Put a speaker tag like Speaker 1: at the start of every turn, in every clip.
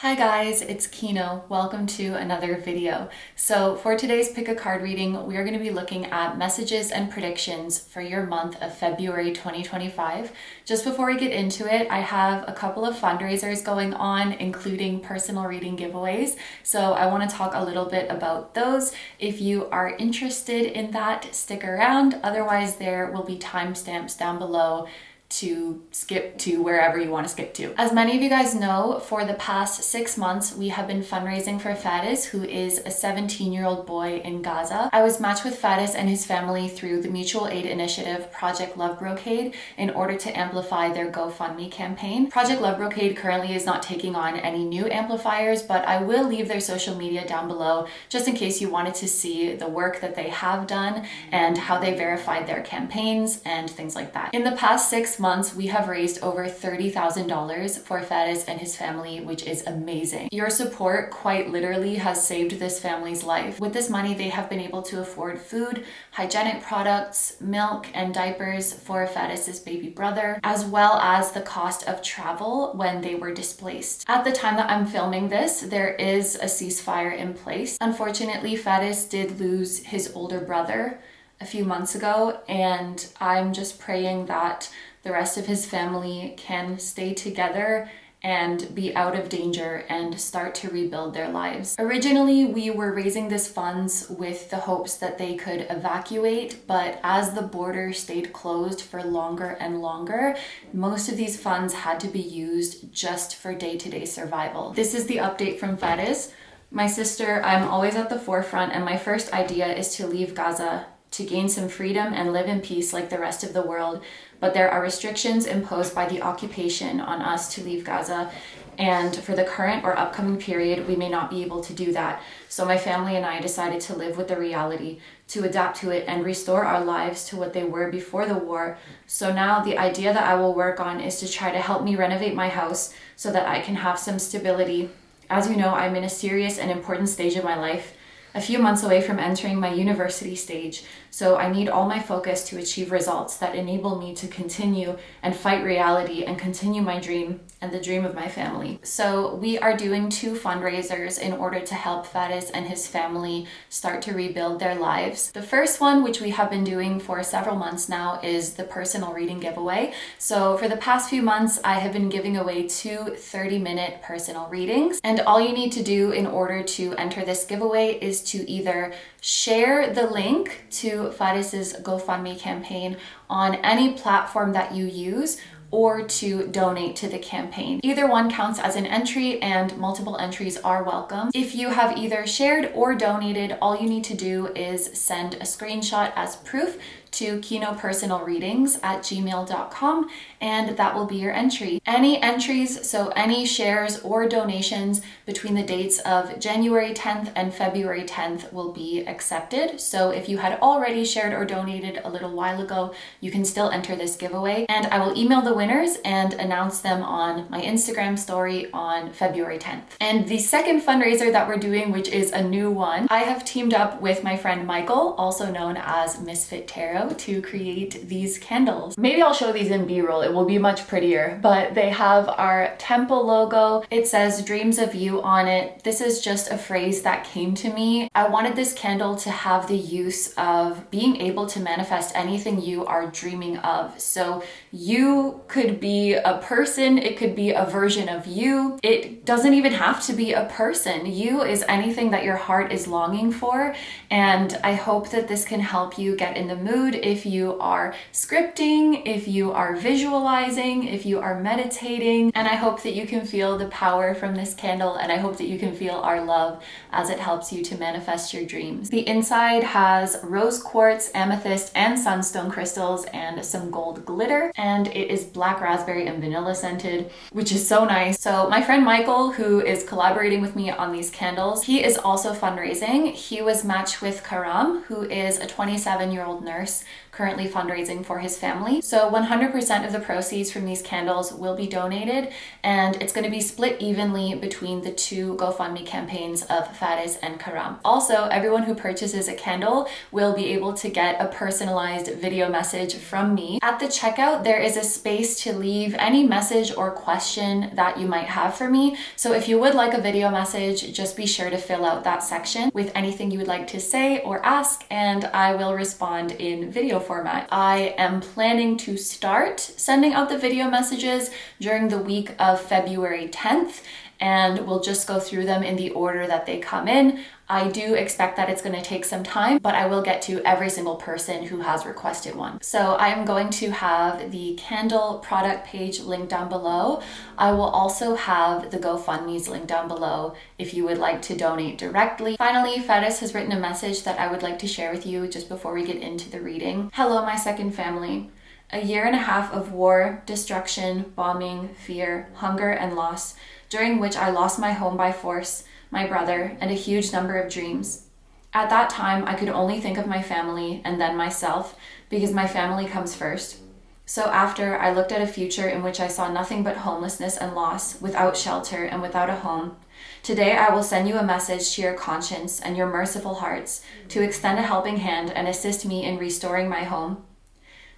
Speaker 1: Hi guys, it's Kino. Welcome to another video. So for today's pick a card reading, we are going to be looking at messages and predictions for your month of February 2025. Just before we get into it, I have a couple of fundraisers going on, including personal reading giveaways. So I want to talk a little bit about those. If you are interested in that, stick around. Otherwise, there will be timestamps down below to skip to wherever you want to skip to. As many of you guys know, for the past 6 months, we have been fundraising for Faris, who is a 17-year-old boy in Gaza. I was matched with Faris and his family through the mutual aid initiative Project Love Brocade in order to amplify their GoFundMe campaign. Project Love Brocade currently is not taking on any new amplifiers, but I will leave their social media down below just in case you wanted to see the work that they have done and how they verified their campaigns and things like that. In the past 6 months, we have raised over $30,000 for Faris and his family, which is amazing. Your support quite literally has saved this family's life. With this money, they have been able to afford food, hygienic products, milk, and diapers for Faris's baby brother, as well as the cost of travel when they were displaced. At the time that I'm filming this, there is a ceasefire in place. Unfortunately, Faris did lose his older brother a few months ago, and I'm just praying that the rest of his family can stay together and be out of danger and start to rebuild their lives. Originally, we were raising this funds with the hopes that they could evacuate, but as the border stayed closed for longer and longer, most of these funds had to be used just for day-to-day survival. This is the update from Faris. My sister, I'm always at the forefront, and my first idea is to leave Gaza to gain some freedom and live in peace like the rest of the world. But there are restrictions imposed by the occupation on us to leave Gaza. And for the current or upcoming period, we may not be able to do that. So my family and I decided to live with the reality, to adapt to it and restore our lives to what they were before the war. So now the idea that I will work on is to try to help me renovate my house so that I can have some stability. As you know, I'm in a serious and important stage of my life, a few months away from entering my university stage, so I need all my focus to achieve results that enable me to continue and fight reality and continue my dream and the dream of my family. So we are doing 2 fundraisers in order to help Faris and his family start to rebuild their lives. The first one, which we have been doing for several months now, is the personal reading giveaway. So for the past few months, I have been giving away 2 30-minute personal readings, and all you need to do in order to enter this giveaway is to either share the link to Faris's GoFundMe campaign on any platform that you use, or to donate to the campaign. Either one counts as an entry, and multiple entries are welcome. If you have either shared or donated, all you need to do is send a screenshot as proof to kinopersonalreadings@gmail.com, and that will be your entry. Any entries, so any shares or donations between the dates of January 10th and February 10th will be accepted. So if you had already shared or donated a little while ago, you can still enter this giveaway, and I will email the winners and announce them on my Instagram story on February 10th. And the second fundraiser that we're doing, which is a new one, I have teamed up with my friend Michael, also known as Misfit Tarot, to create these candles. Maybe I'll show these in B-roll, it will be much prettier, but they have our temple logo. It says dreams of you on it. This is just a phrase that came to me. I wanted this candle to have the use of being able to manifest anything you are dreaming of. So you could be a person, it could be a version of you. It doesn't even have to be a person. You is anything that your heart is longing for, and I hope that this can help you get in the mood if you are scripting, if you are visualizing, if you are meditating, and I hope that you can feel the power from this candle, and I hope that you can feel our love as it helps you to manifest your dreams. The inside has rose quartz, amethyst, and sunstone crystals, and some gold glitter, and it is black raspberry and vanilla scented, which is so nice. So my friend Michael, who is collaborating with me on these candles, he is also fundraising. He was matched with Karam, who is a 27-year-old nurse Faddis, currently fundraising for his family. So 100% of the proceeds from these candles will be donated, and it's going to be split evenly between the two GoFundMe campaigns of Faddis and Karam. Also, everyone who purchases a candle will be able to get a personalized video message from me. At the checkout, there is a space to leave any message or question that you might have for me. So if you would like a video message, just be sure to fill out that section with anything you would like to say or ask, and I will respond in video format. I am planning to start sending out the video messages during the week of February 10th, and we'll just go through them in the order that they come in. I do expect that it's going to take some time, but I will get to every single person who has requested one. So I am going to have the candle product page linked down below. I will also have the GoFundMe's linked down below if you would like to donate directly. Finally, Faddis has written a message that I would like to share with you just before we get into the reading. Hello, my second family. A year and a half of war, destruction, bombing, fear, hunger, and loss, during which I lost my home by force, my brother, and a huge number of dreams. At that time, I could only think of my family and then myself, because my family comes first. So after, I looked at a future in which I saw nothing but homelessness and loss, without shelter and without a home. Today, I will send you a message to your conscience and your merciful hearts to extend a helping hand and assist me in restoring my home,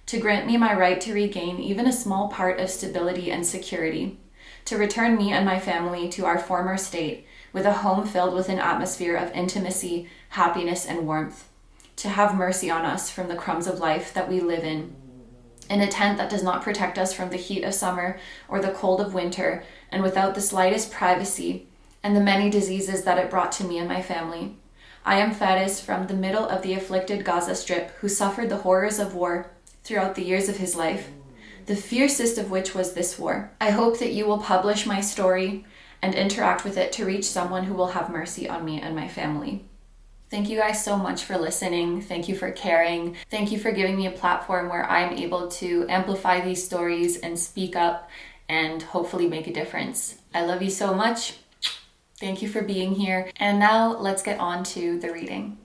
Speaker 1: to grant me my right to regain even a small part of stability and security, to return me and my family to our former state, with a home filled with an atmosphere of intimacy, happiness, and warmth, to have mercy on us from the crumbs of life that we live in a tent that does not protect us from the heat of summer or the cold of winter, and without the slightest privacy, and the many diseases that it brought to me and my family. I am Faddis from the middle of the afflicted Gaza Strip, who suffered the horrors of war throughout the years of his life, the fiercest of which was this war. I hope that you will publish my story and interact with it to reach someone who will have mercy on me and my family. Thank you guys so much for listening. Thank you for caring. Thank you for giving me a platform where I'm able to amplify these stories and speak up and hopefully make a difference. I love you so much. Thank you for being here. And now let's get on to the reading.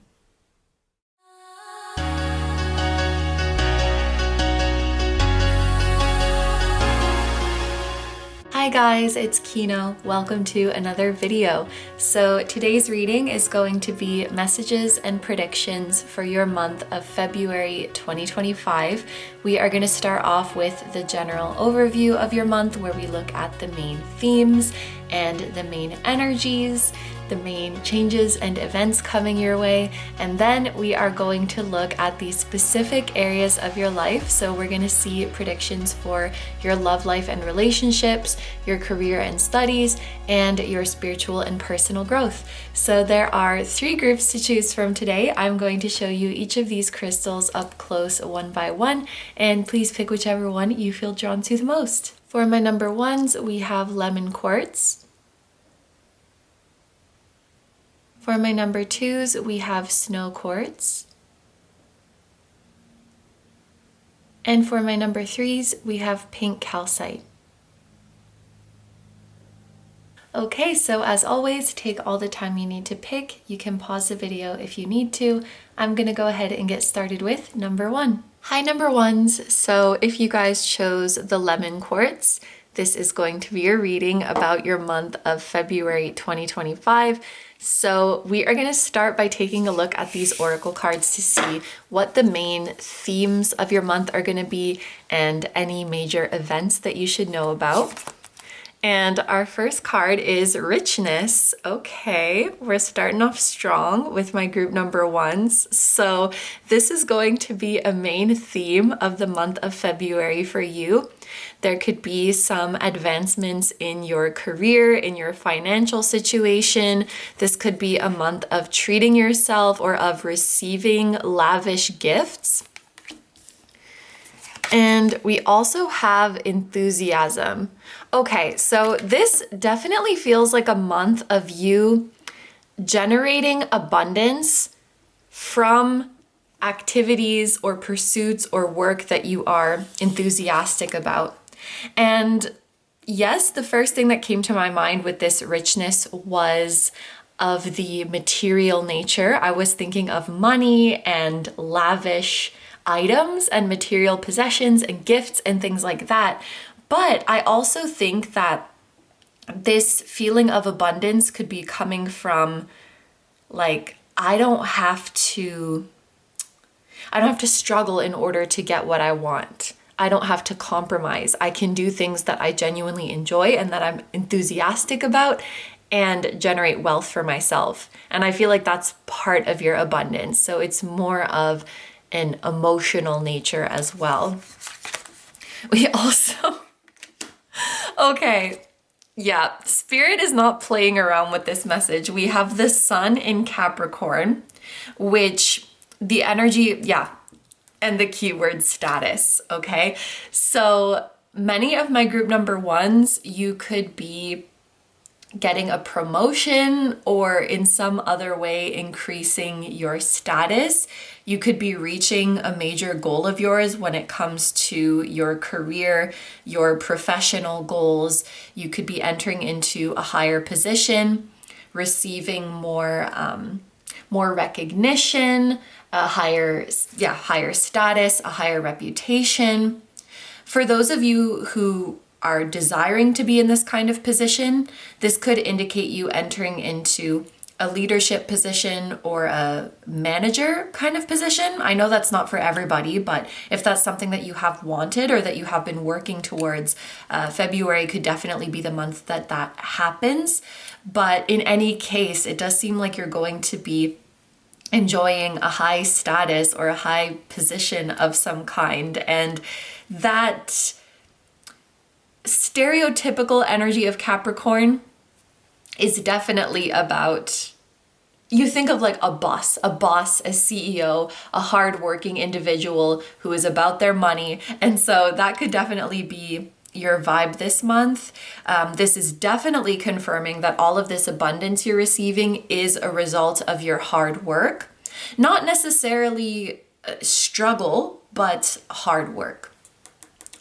Speaker 1: Hi guys, it's Kino. Welcome to another video. So today's reading is going to be messages and predictions for your month of February 2025. We are going to start off with the general overview of your month, where we look at the main themes and the main energies, the main changes and events coming your way, and then we are going to look at the specific areas of your life. So we're going to see predictions for your love life and relationships, your career and studies, and your spiritual and personal growth. So there are 3 groups to choose from today. I'm going to show you each of these crystals up close one by one, and please pick whichever one you feel drawn to the most. For my number 1s, we have lemon quartz. For my number 2s, we have snow quartz. And for my number 3s, we have pink calcite. Okay, so as always, take all the time you need to pick. You can pause the video if you need to. I'm gonna go ahead and get started with number 1. Hi number 1s, so if you guys chose the lemon quartz, this is going to be your reading about your month of February 2025. So we are going to start by taking a look at these oracle cards to see what the main themes of your month are going to be and any major events that you should know about. And our first card is richness. Okay, we're starting off strong with my group number 1s. So this is going to be a main theme of the month of February for you. There could be some advancements in your career, in your financial situation. This could be a month of treating yourself or of receiving lavish gifts. And we also have enthusiasm. Okay, so this definitely feels like a month of you generating abundance from activities or pursuits or work that you are enthusiastic about. And yes, the first thing that came to my mind with this richness was of the material nature. I was thinking of money and lavish items and material possessions and gifts and things like that. But I also think that this feeling of abundance could be coming from like, I don't have to struggle in order to get what I want. I don't have to compromise. I can do things that I genuinely enjoy and that I'm enthusiastic about and generate wealth for myself. And I feel like that's part of your abundance. So it's more of an emotional nature as well. We also, okay, yeah, Spirit is not playing around with this message. We have the Sun in Capricorn, which the energy, yeah, and the keyword status, okay? So many of my group number ones, you could be getting a promotion or in some other way increasing your status. You could be reaching a major goal of yours when it comes to your career, your professional goals. You could be entering into a higher position, receiving more recognition, a higher status, a higher reputation. For those of you who are desiring to be in this kind of position, this could indicate you entering into a leadership position or a manager kind of position. I know that's not for everybody, but if that's something that you have wanted or that you have been working towards, February could definitely be the month that happens. But in any case, it does seem like you're going to be enjoying a high status or a high position of some kind. And that stereotypical energy of Capricorn is definitely about, you think of like a boss, a CEO, a hardworking individual who is about their money. And so that could definitely be your vibe this month. This is definitely confirming that all of this abundance you're receiving is a result of your hard work. Not necessarily struggle, but hard work.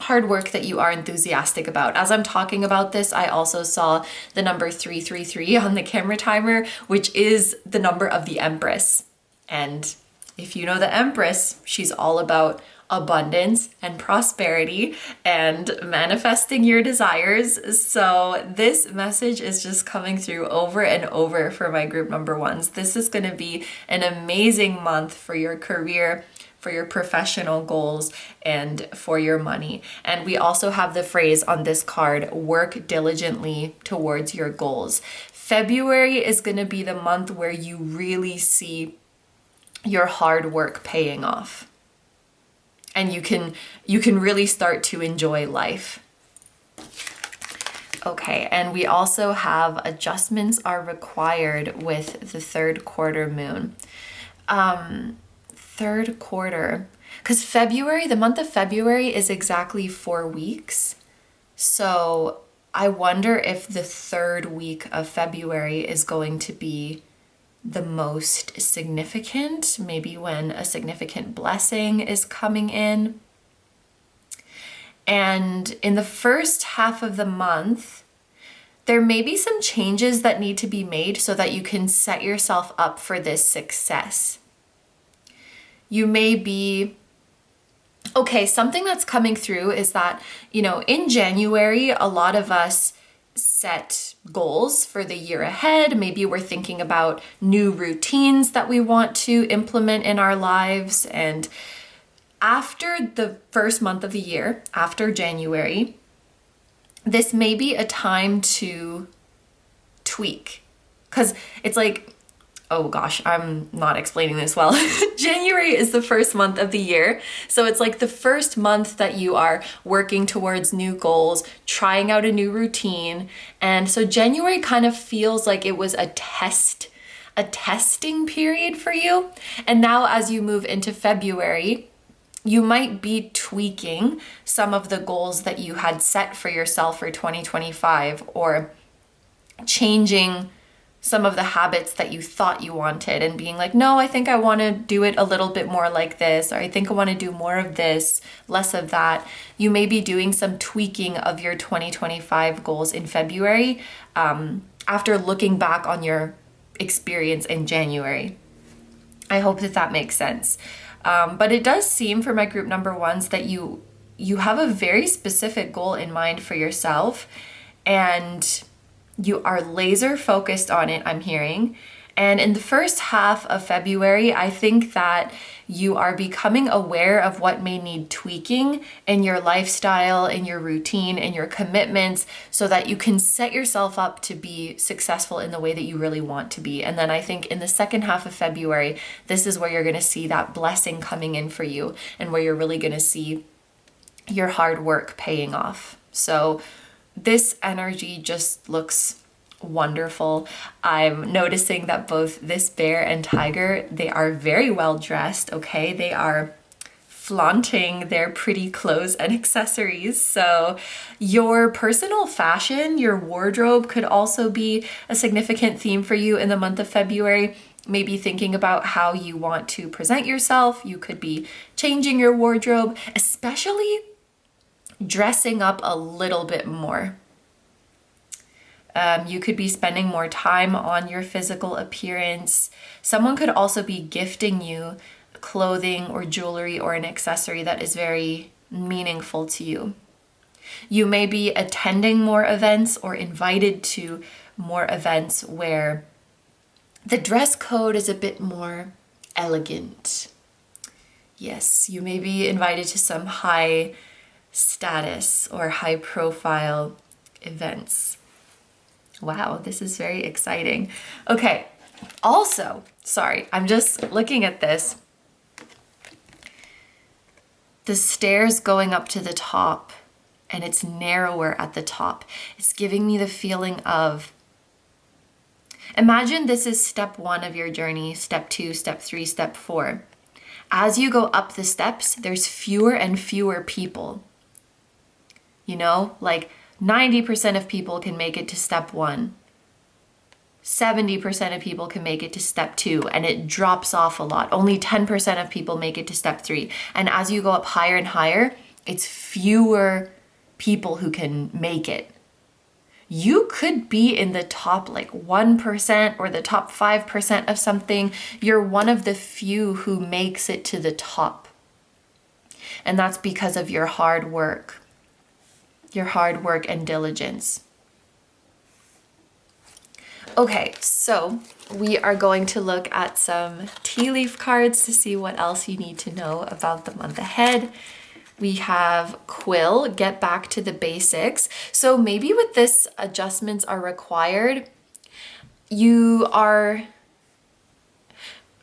Speaker 1: Hard work that you are enthusiastic about. As I'm talking about this, I also saw the number 333 on the camera timer, which is the number of the Empress. And if you know the Empress, she's all about abundance and prosperity and manifesting your desires. So this message is just coming through over and over for my group number ones. This is going to be an amazing month for your career, for your professional goals, and for your money. And we also have the phrase on this card, work diligently towards your goals. February is going to be the month where you really see your hard work paying off. And you can really start to enjoy life. Okay, and we also have adjustments are required with the third quarter moon. Third quarter, because February, the month of February is exactly 4 weeks. So I wonder if the third week of February is going to be the most significant, maybe when a significant blessing is coming in. And in the first half of the month, there may be some changes that need to be made so that you can set yourself up for this success. You may be, okay, something that's coming through is that, in January, a lot of us set goals for the year ahead. Maybe we're thinking about new routines that we want to implement in our lives. And after the first month of the year, after January, this may be a time to tweak. Because it's like, oh gosh, I'm not explaining this well. January is the first month of the year. So it's like the first month that you are working towards new goals, trying out a new routine. And so January kind of feels like it was a testing period for you. And now as you move into February, you might be tweaking some of the goals that you had set for yourself for 2025, or changing some of the habits that you thought you wanted and being like, no, I think I want to do it a little bit more like this, or I think I want to do more of this, less of that. You may be doing some tweaking of your 2025 goals in February after looking back on your experience in January. I hope that makes sense. But it does seem for my group number ones that you have a very specific goal in mind for yourself, and you are laser focused on it, I'm hearing. And in the first half of February, I think that you are becoming aware of what may need tweaking in your lifestyle, in your routine, in your commitments, so that you can set yourself up to be successful in the way that you really want to be. And then I think in the second half of February, this is where you're going to see that blessing coming in for you, and where you're really going to see your hard work paying off. So this energy just looks wonderful. I'm noticing that both this bear and tiger, they are very well dressed, okay? They are flaunting their pretty clothes and accessories. So your personal fashion, your wardrobe could also be a significant theme for you in the month of February. Maybe thinking about how you want to present yourself. You could be changing your wardrobe, especially dressing up a little bit more. You could be spending more time on your physical appearance. Someone could also be gifting you clothing or jewelry or an accessory that is very meaningful to you. You may be attending more events or invited to more events where the dress code is a bit more elegant. Yes, you may be invited to some high status or high profile events. Wow, this is very exciting. Okay, also, sorry, I'm just looking at this. The stairs going up to the top, and it's narrower at the top. It's giving me the feeling of, imagine this is step 1 of your journey, step 2, step 3, step 4. As you go up the steps, there's fewer and fewer people. You know, like 90% of people can make it to step 1. 70% of people can make it to step 2, and it drops off a lot. Only 10% of people make it to step 3. And as you go up higher and higher, it's fewer people who can make it. You could be in the top like 1% or the top 5% of something. You're one of the few who makes it to the top. And that's because of your hard work. Your hard work and diligence. Okay, so we are going to look at some tea leaf cards to see what else you need to know about the month ahead. We have Quill, get back to the basics. So maybe with this, adjustments are required. You are,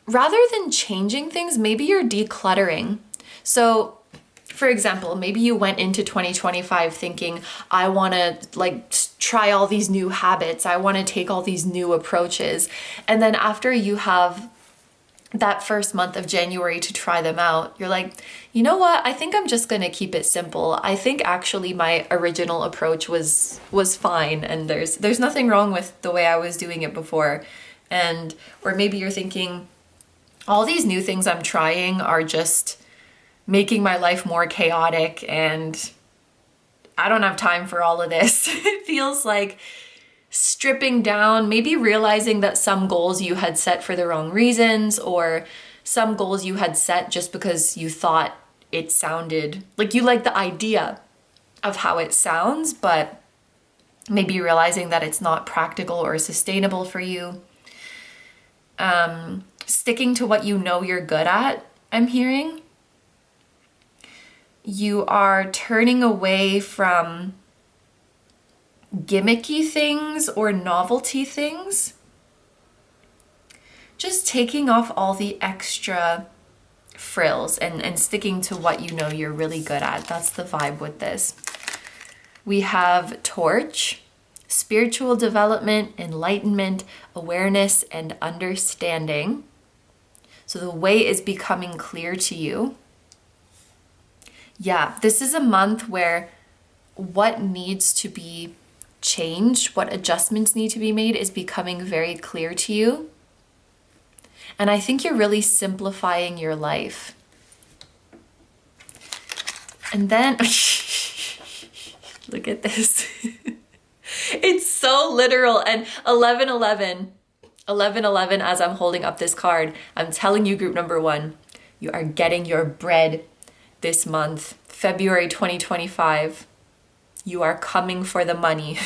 Speaker 1: rather than changing things, maybe you're decluttering. So for example, maybe you went into 2025 thinking, I want to like try all these new habits. I want to take all these new approaches. And then after you have that first month of January to try them out, you're like, you know what? I think I'm just going to keep it simple. I think actually my original approach was fine, and there's nothing wrong with the way I was doing it before. And or maybe you're thinking, all these new things I'm trying are just making my life more chaotic, and I don't have time for all of this. It feels like stripping down, maybe realizing that some goals you had set for the wrong reasons, or some goals you had set just because you thought it sounded like you like the idea of how it sounds, but maybe realizing that it's not practical or sustainable for you. Sticking to what you know you're good at, I'm hearing. You are turning away from gimmicky things or novelty things. Just taking off all the extra frills and sticking to what you know you're really good at. That's the vibe with this. We have Torch, spiritual development, enlightenment, awareness, and understanding. So the way is becoming clear to you. Yeah, this is a month where what needs to be changed, what adjustments need to be made is becoming very clear to you. And I think you're really simplifying your life. And then, look at this. It's so literal. And 1111, as I'm holding up this card, I'm telling you, group number 1, You are getting your bread this month, February 2025. You are coming for the money.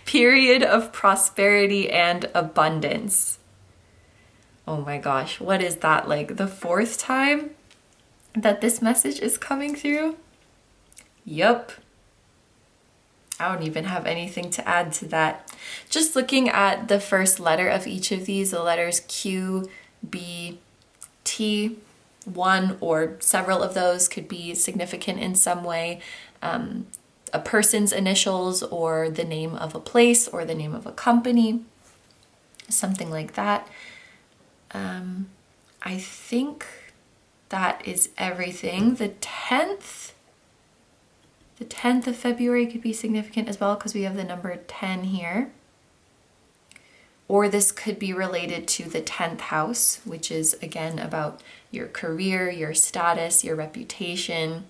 Speaker 1: Period of prosperity and abundance. Oh my gosh, what is that? Like the 4th time that this message is coming through? Yup. I don't even have anything to add to that. Just looking at the first letter of each of these, the letters Q, B, T, one or several of those could be significant in some way. A person's initials or the name of a place or the name of a company, something like that. I think that is everything. The 10th of February could be significant as well because we have the number 10 here. Or this could be related to the 10th house, which is again about your career, your status, your reputation,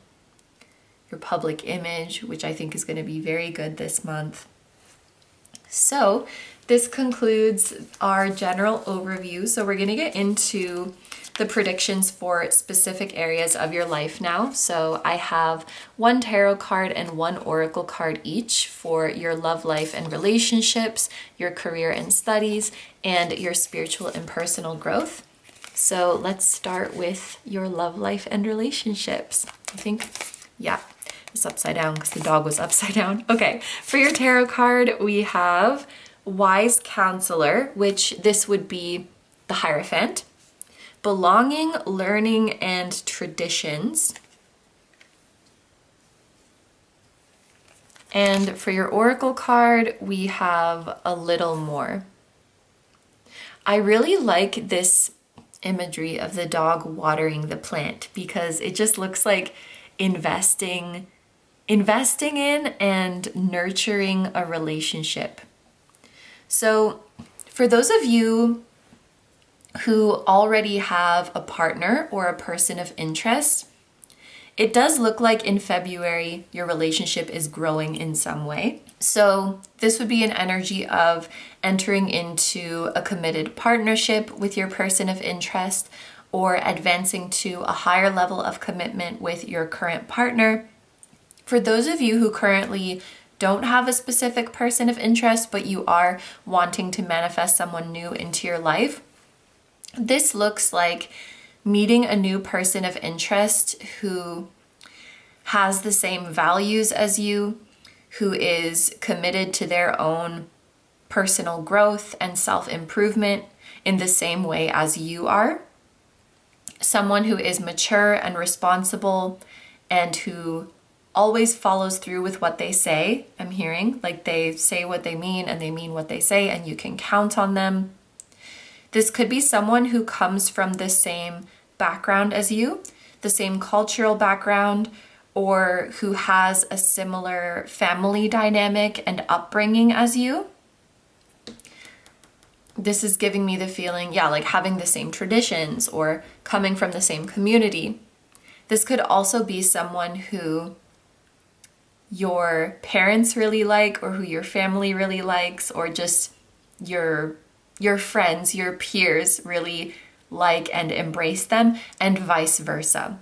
Speaker 1: your public image, which I think is going to be very good this month. So this concludes our general overview. So we're going to get into the predictions for specific areas of your life now. So I have one tarot card and one oracle card each for your love life and relationships, your career and studies, and your spiritual and personal growth. So let's start with your love life and relationships. I think, yeah, it's upside down because the dog was upside down. Okay, for your tarot card, we have Wise Counselor, which this would be the Hierophant. Belonging, learning, and traditions. And for your oracle card, we have a little more. I really like this imagery of the dog watering the plant because it just looks like investing in and nurturing a relationship. So for those of you who already have a partner or a person of interest, it does look like in February your relationship is growing in some way. So this would be an energy of entering into a committed partnership with your person of interest or advancing to a higher level of commitment with your current partner. For those of you who currently don't have a specific person of interest, but you are wanting to manifest someone new into your life, this looks like meeting a new person of interest who has the same values as you, who is committed to their own personal growth and self-improvement in the same way as you are. Someone who is mature and responsible and who always follows through with what they say. I'm hearing like they say what they mean and they mean what they say and you can count on them. This could be someone who comes from the same background as you, the same cultural background, or who has a similar family dynamic and upbringing as you. This is giving me the feeling, like having the same traditions or coming from the same community. This could also be someone who your parents really like or who your family really likes or just your friends, your peers really like and embrace them, and vice versa.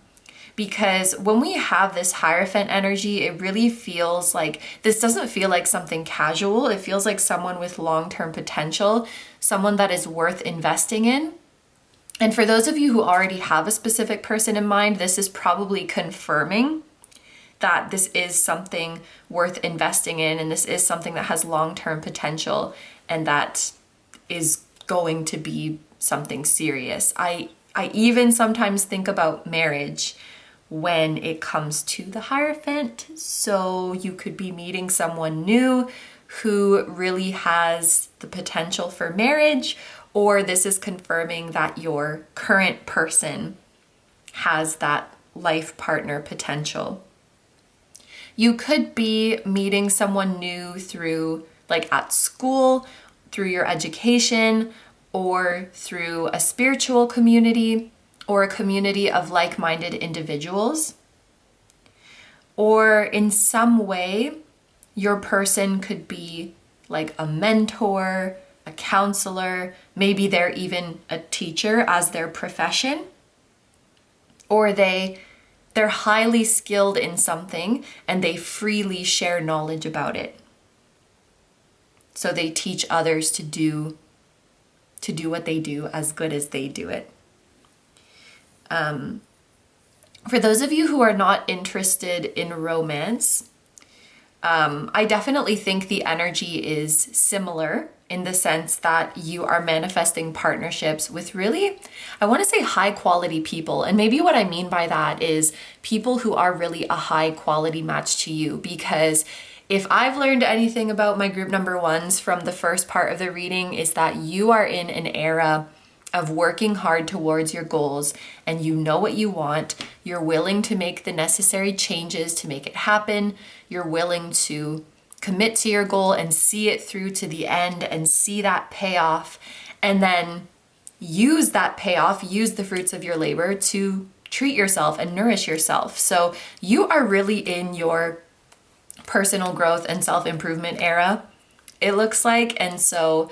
Speaker 1: Because when we have this Hierophant energy, it really feels like, this doesn't feel like something casual. It feels like someone with long-term potential, someone that is worth investing in. And for those of you who already have a specific person in mind, this is probably confirming that this is something worth investing in and this is something that has long-term potential and that is going to be something serious. I even sometimes think about marriage when it comes to the Hierophant. So you could be meeting someone new who really has the potential for marriage, or this is confirming that your current person has that life partner potential. You could be meeting someone new through, like at school, through your education, or through a spiritual community, or a community of like-minded individuals. Or in some way, your person could be like a mentor, a counselor, maybe they're even a teacher as their profession. or they're highly skilled in something and they freely share knowledge about it. So they teach others to do what they do as good as they do it. For those of you who are not interested in romance, I definitely think the energy is similar in the sense that you are manifesting partnerships with really, I want to say high quality people. And maybe what I mean by that is people who are really a high quality match to you. Because if I've learned anything about my group number ones from the first part of the reading, is that you are in an era of working hard towards your goals and you know what you want. You're willing to make the necessary changes to make it happen. You're willing to commit to your goal and see it through to the end and see that payoff, and then use that payoff, use the fruits of your labor to treat yourself and nourish yourself. So you are really in your personal growth and self-improvement era, it looks like. And so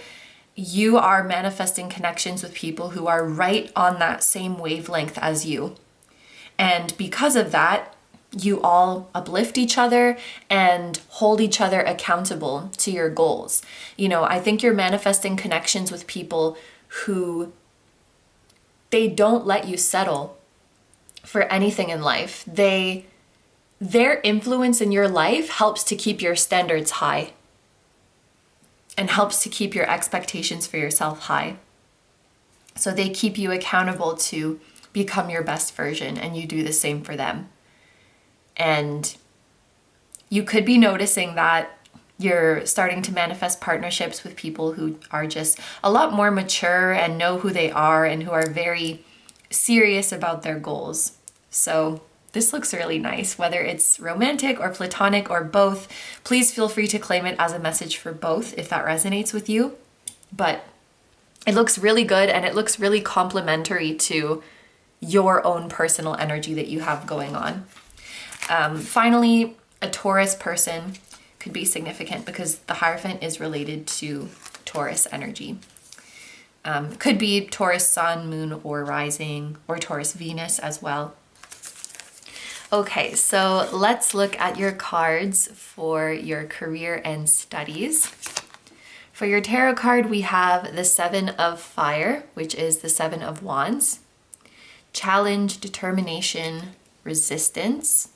Speaker 1: you are manifesting connections with people who are right on that same wavelength as you. And because of that, you all uplift each other and hold each other accountable to your goals. You know, I think you're manifesting connections with people who they don't let you settle for anything in life. Their influence in your life helps to keep your standards high and helps to keep your expectations for yourself high. So they keep you accountable to become your best version, and you do the same for them. And you could be noticing that you're starting to manifest partnerships with people who are just a lot more mature and know who they are and who are very serious about their goals. So this looks really nice, whether it's romantic or platonic or both. Please feel free to claim it as a message for both if that resonates with you. But it looks really good, and it looks really complementary to your own personal energy that you have going on. Finally, a Taurus person could be significant because the Hierophant is related to Taurus energy. Could be Taurus Sun, Moon, or Rising, or Taurus Venus as well. Okay, so let's look at your cards for your career and studies. For your tarot card, we have the Seven of Fire, which is the Seven of Wands. Challenge, determination, resistance.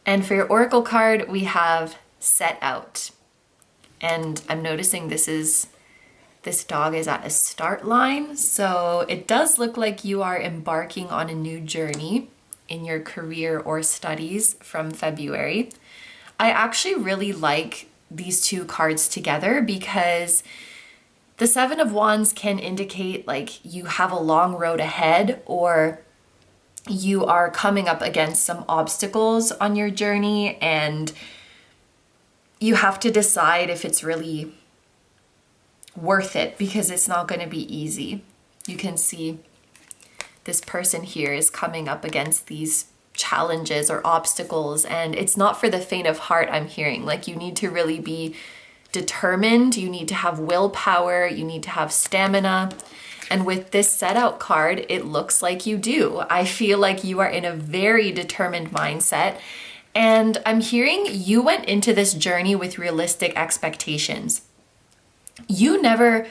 Speaker 1: And for your oracle card, we have Set Out. And I'm noticing this dog is at a start line. So it does look like you are embarking on a new journey in your career or studies from February. I actually really like these two cards together because the Seven of Wands can indicate like you have a long road ahead, or you are coming up against some obstacles on your journey and you have to decide if it's really worth it, because it's not going to be easy. You can see this person here is coming up against these challenges or obstacles, and it's not for the faint of heart. I'm hearing like you need to really be determined, you need to have willpower, you need to have stamina. And with this Set Out card, it looks like you do. I feel like you are in a very determined mindset. And I'm hearing you went into this journey with realistic expectations. You never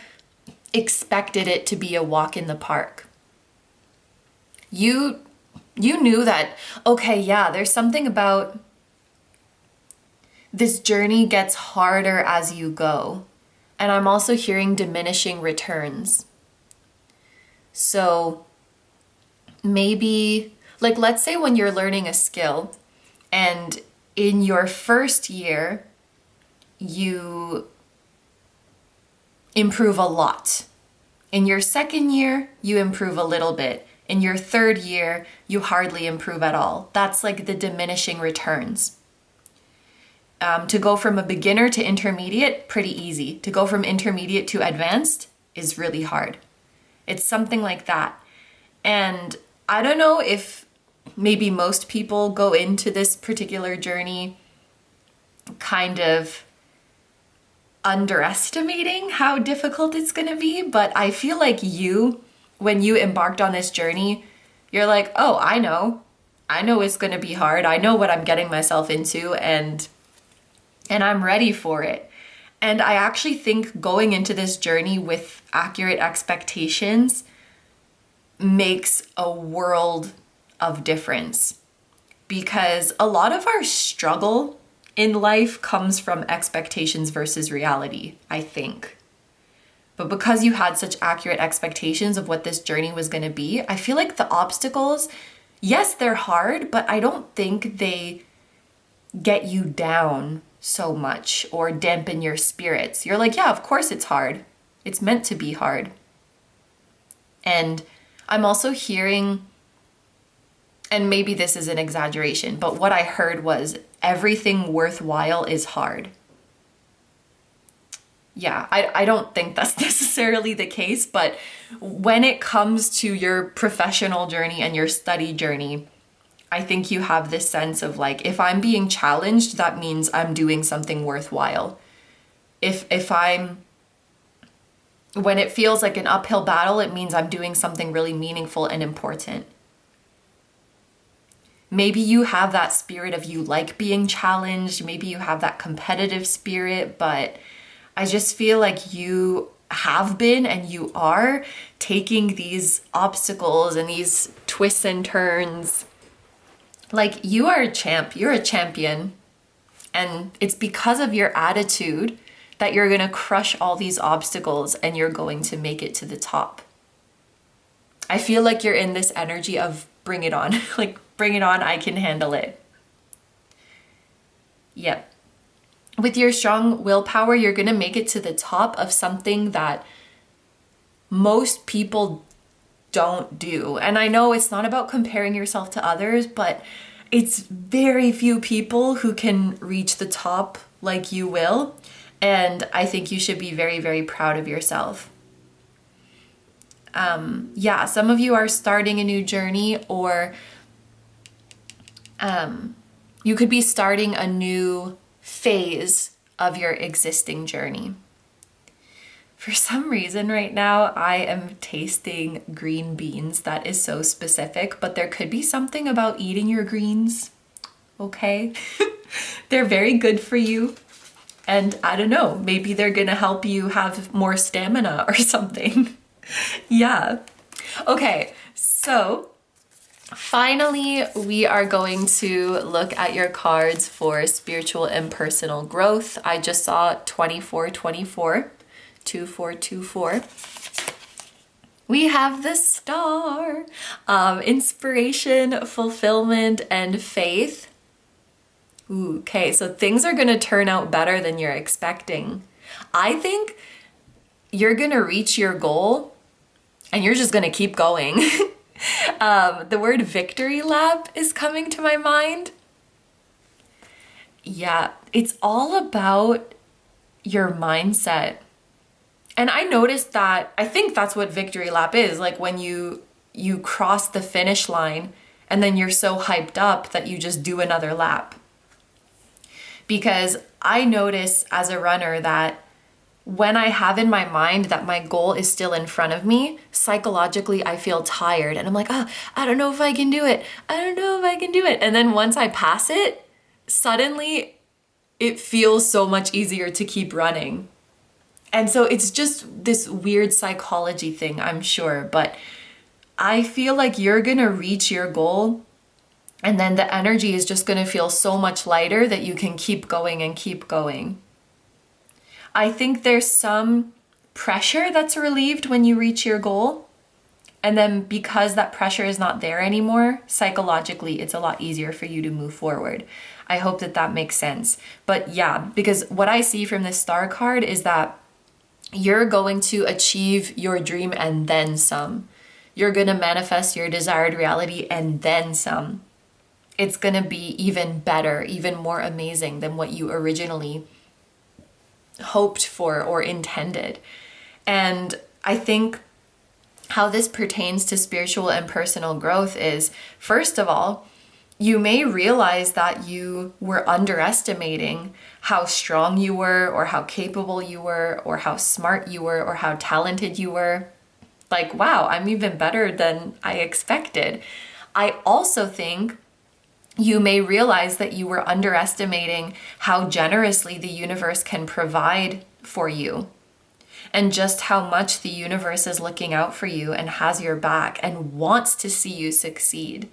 Speaker 1: expected it to be a walk in the park. You knew that, okay, yeah, there's something about this journey gets harder as you go. And I'm also hearing diminishing returns. So maybe, like, let's say when you're learning a skill and in your first year, you improve a lot. In your second year, you improve a little bit. In your third year, you hardly improve at all. That's like the diminishing returns. To go from a beginner to intermediate, pretty easy. To go from intermediate to advanced is really hard. It's something like that. And I don't know if maybe most people go into this particular journey kind of underestimating how difficult it's going to be, but I feel like when you embarked on this journey, You're like, oh, I know it's going to be hard. I know what I'm getting myself into, and I'm ready for it. And I actually think going into this journey with accurate expectations makes a world of difference, because a lot of our struggle in life comes from expectations versus reality, I think. But because you had such accurate expectations of what this journey was going to be, I feel like the obstacles, yes, they're hard, but I don't think they get you down so much or dampen your spirits. You're like, yeah, of course it's hard. It's meant to be hard. And I'm also hearing, and maybe this is an exaggeration, but what I heard was everything worthwhile is hard. Yeah, I don't think that's necessarily the case, but when it comes to your professional journey and your study journey, I think you have this sense of like, if I'm being challenged, that means I'm doing something worthwhile. When it feels like an uphill battle, it means I'm doing something really meaningful and important. Maybe you have that spirit of you like being challenged. Maybe you have that competitive spirit, but I just feel like you have been and you are taking these obstacles and these twists and turns. Like, you are a champ, you're a champion. And it's because of your attitude that you're going to crush all these obstacles and you're going to make it to the top. I feel like you're in this energy of bring it on. Like, bring it on, I can handle it. Yep. With your strong willpower, you're going to make it to the top of something that most people don't do. And I know it's not about comparing yourself to others, but it's very few people who can reach the top like you will. And I think you should be very, very proud of yourself. Yeah, some of you are starting a new journey, or you could be starting a new phase of your existing journey. For some reason right now, I am tasting green beans. That is so specific, but there could be something about eating your greens, okay? They're very good for you. And I don't know, maybe they're gonna help you have more stamina or something. Yeah. Okay, so finally, we are going to look at your cards for spiritual and personal growth. I just saw 2424, 2424. We have the star, inspiration, fulfillment, and faith. Ooh, okay, so things are going to turn out better than you're expecting. I think you're going to reach your goal and you're just going to keep going. The word victory lap is coming to my mind. Yeah, it's all about your mindset. And I noticed that, I think that's what victory lap is, like when you cross the finish line and then you're so hyped up that you just do another lap. Because I notice as a runner that when I have in my mind that my goal is still in front of me, psychologically I feel tired and I'm like, oh, I don't know if I can do it. I don't know if I can do it. And then once I pass it, suddenly it feels so much easier to keep running. And so it's just this weird psychology thing, I'm sure, but I feel like you're gonna reach your goal and then the energy is just gonna feel so much lighter that you can keep going and keep going. I think there's some pressure that's relieved when you reach your goal. And then because that pressure is not there anymore, psychologically, it's a lot easier for you to move forward. I hope that that makes sense. But yeah, because what I see from this star card is that you're going to achieve your dream and then some. You're going to manifest your desired reality and then some. It's going to be even better, even more amazing than what you originally hoped for or intended. And I think how this pertains to spiritual and personal growth is, first of all, you may realize that you were underestimating how strong you were or how capable you were or how smart you were or how talented you were. Like, wow, I'm even better than I expected. I also think you may realize that you were underestimating how generously the universe can provide for you, and just how much the universe is looking out for you and has your back and wants to see you succeed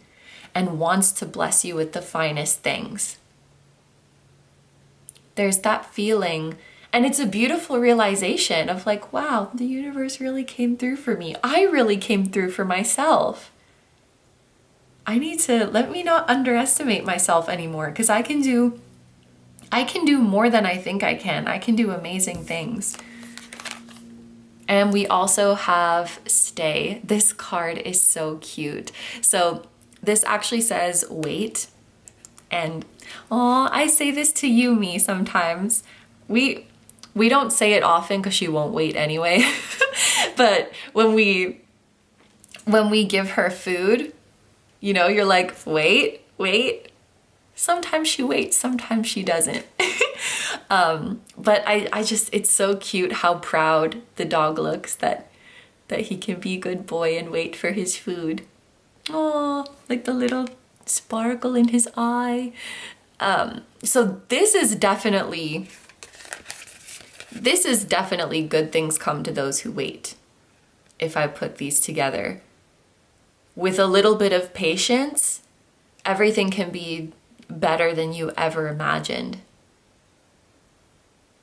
Speaker 1: and wants to bless you with the finest things. There's that feeling, and it's a beautiful realization of like, wow, the universe really came through for me. I really came through for myself. Let me not underestimate myself anymore, because I can do more than I think I can. I can do amazing things. And we also have stay. This card is so cute. So this actually says wait. And I say this to Yumi sometimes. We don't say it often because she won't wait anyway. But when we give her food, you know, you're like, wait. Sometimes she waits, sometimes she doesn't. But I just, it's so cute how proud the dog looks that he can be a good boy and wait for his food. Oh, like the little sparkle in his eye. So this is definitely good things come to those who wait. If I put these together with a little bit of patience, everything can be better than you ever imagined.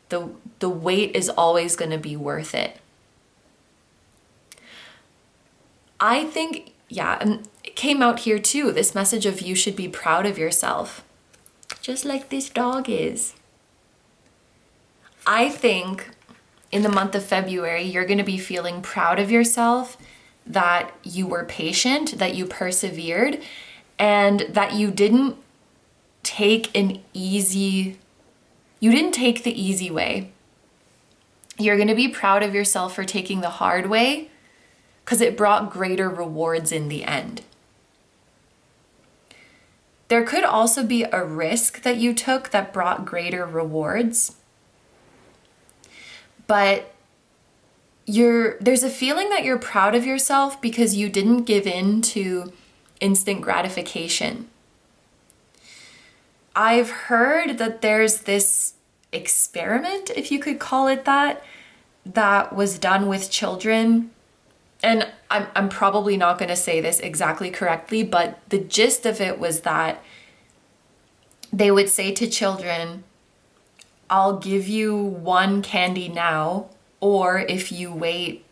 Speaker 1: The wait is always going to be worth it. I think, yeah, and it came out here too, this message of you should be proud of yourself, just like this dog is. I think in the month of February, you're going to be feeling proud of yourself, that you were patient, that you persevered, and that you didn't take the easy way. You're going to be proud of yourself for taking the hard way, because it brought greater rewards in the end. There could also be a risk that you took that brought greater rewards. But there's a feeling that you're proud of yourself because you didn't give in to instant gratification. I've heard that there's this experiment, if you could call it that was done with children. And I'm probably not going to say this exactly correctly, but the gist of it was that they would say to children, I'll give you one candy now, or if you wait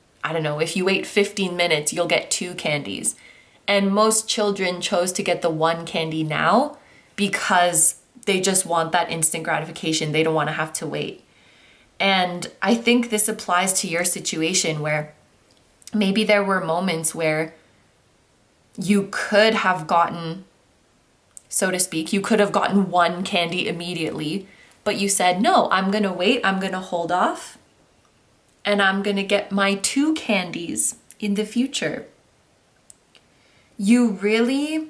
Speaker 1: 15 minutes, you'll get 2 candies. And most children chose to get the one candy now because they just want that instant gratification. They don't want to have to wait. And I think this applies to your situation where maybe there were moments where you could have gotten, so to speak, you could have gotten one candy immediately, but you said, no, I'm going to wait, I'm going to hold off, and I'm going to get my 2 candies in the future. You really,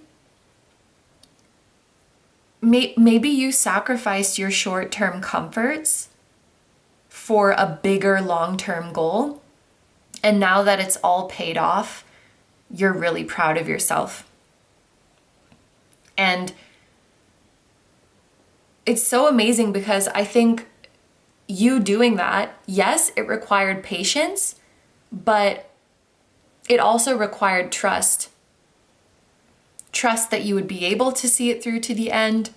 Speaker 1: maybe you sacrificed your short-term comforts for a bigger long-term goal. And now that it's all paid off, you're really proud of yourself. And it's so amazing because I think you doing that, yes, it required patience, but it also required trust. Trust that you would be able to see it through to the end,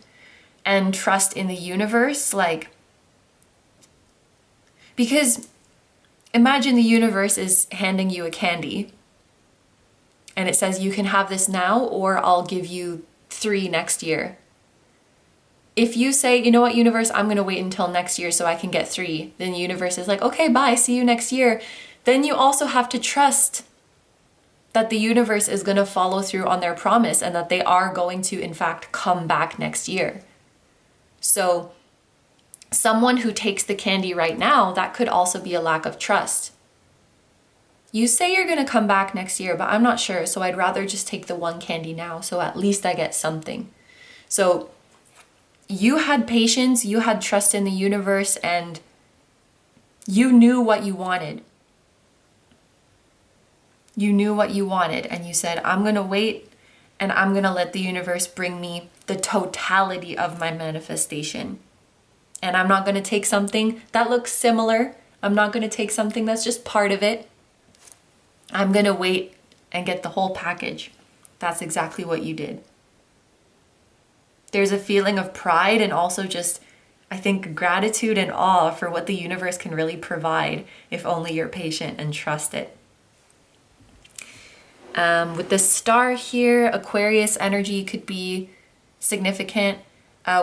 Speaker 1: and trust in the universe, because imagine the universe is handing you a candy and it says you can have this now, or I'll give you 3 next year. If you say, you know what, universe, I'm going to wait until next year so I can get 3, then the universe is like, okay, bye, see you next year. Then you also have to trust that the universe is going to follow through on their promise and that they are going to, in fact, come back next year. So someone who takes the candy right now, that could also be a lack of trust. You say you're going to come back next year, but I'm not sure, so I'd rather just take the one candy now, so at least I get something. So you had patience, you had trust in the universe, and you knew what you wanted. You knew what you wanted and you said, I'm going to wait and I'm going to let the universe bring me the totality of my manifestation. And I'm not going to take something that looks similar. I'm not going to take something that's just part of it. I'm going to wait and get the whole package. That's exactly what you did. There's a feeling of pride and also just, I think, gratitude and awe for what the universe can really provide if only you're patient and trust it. With the star here, Aquarius energy could be significant,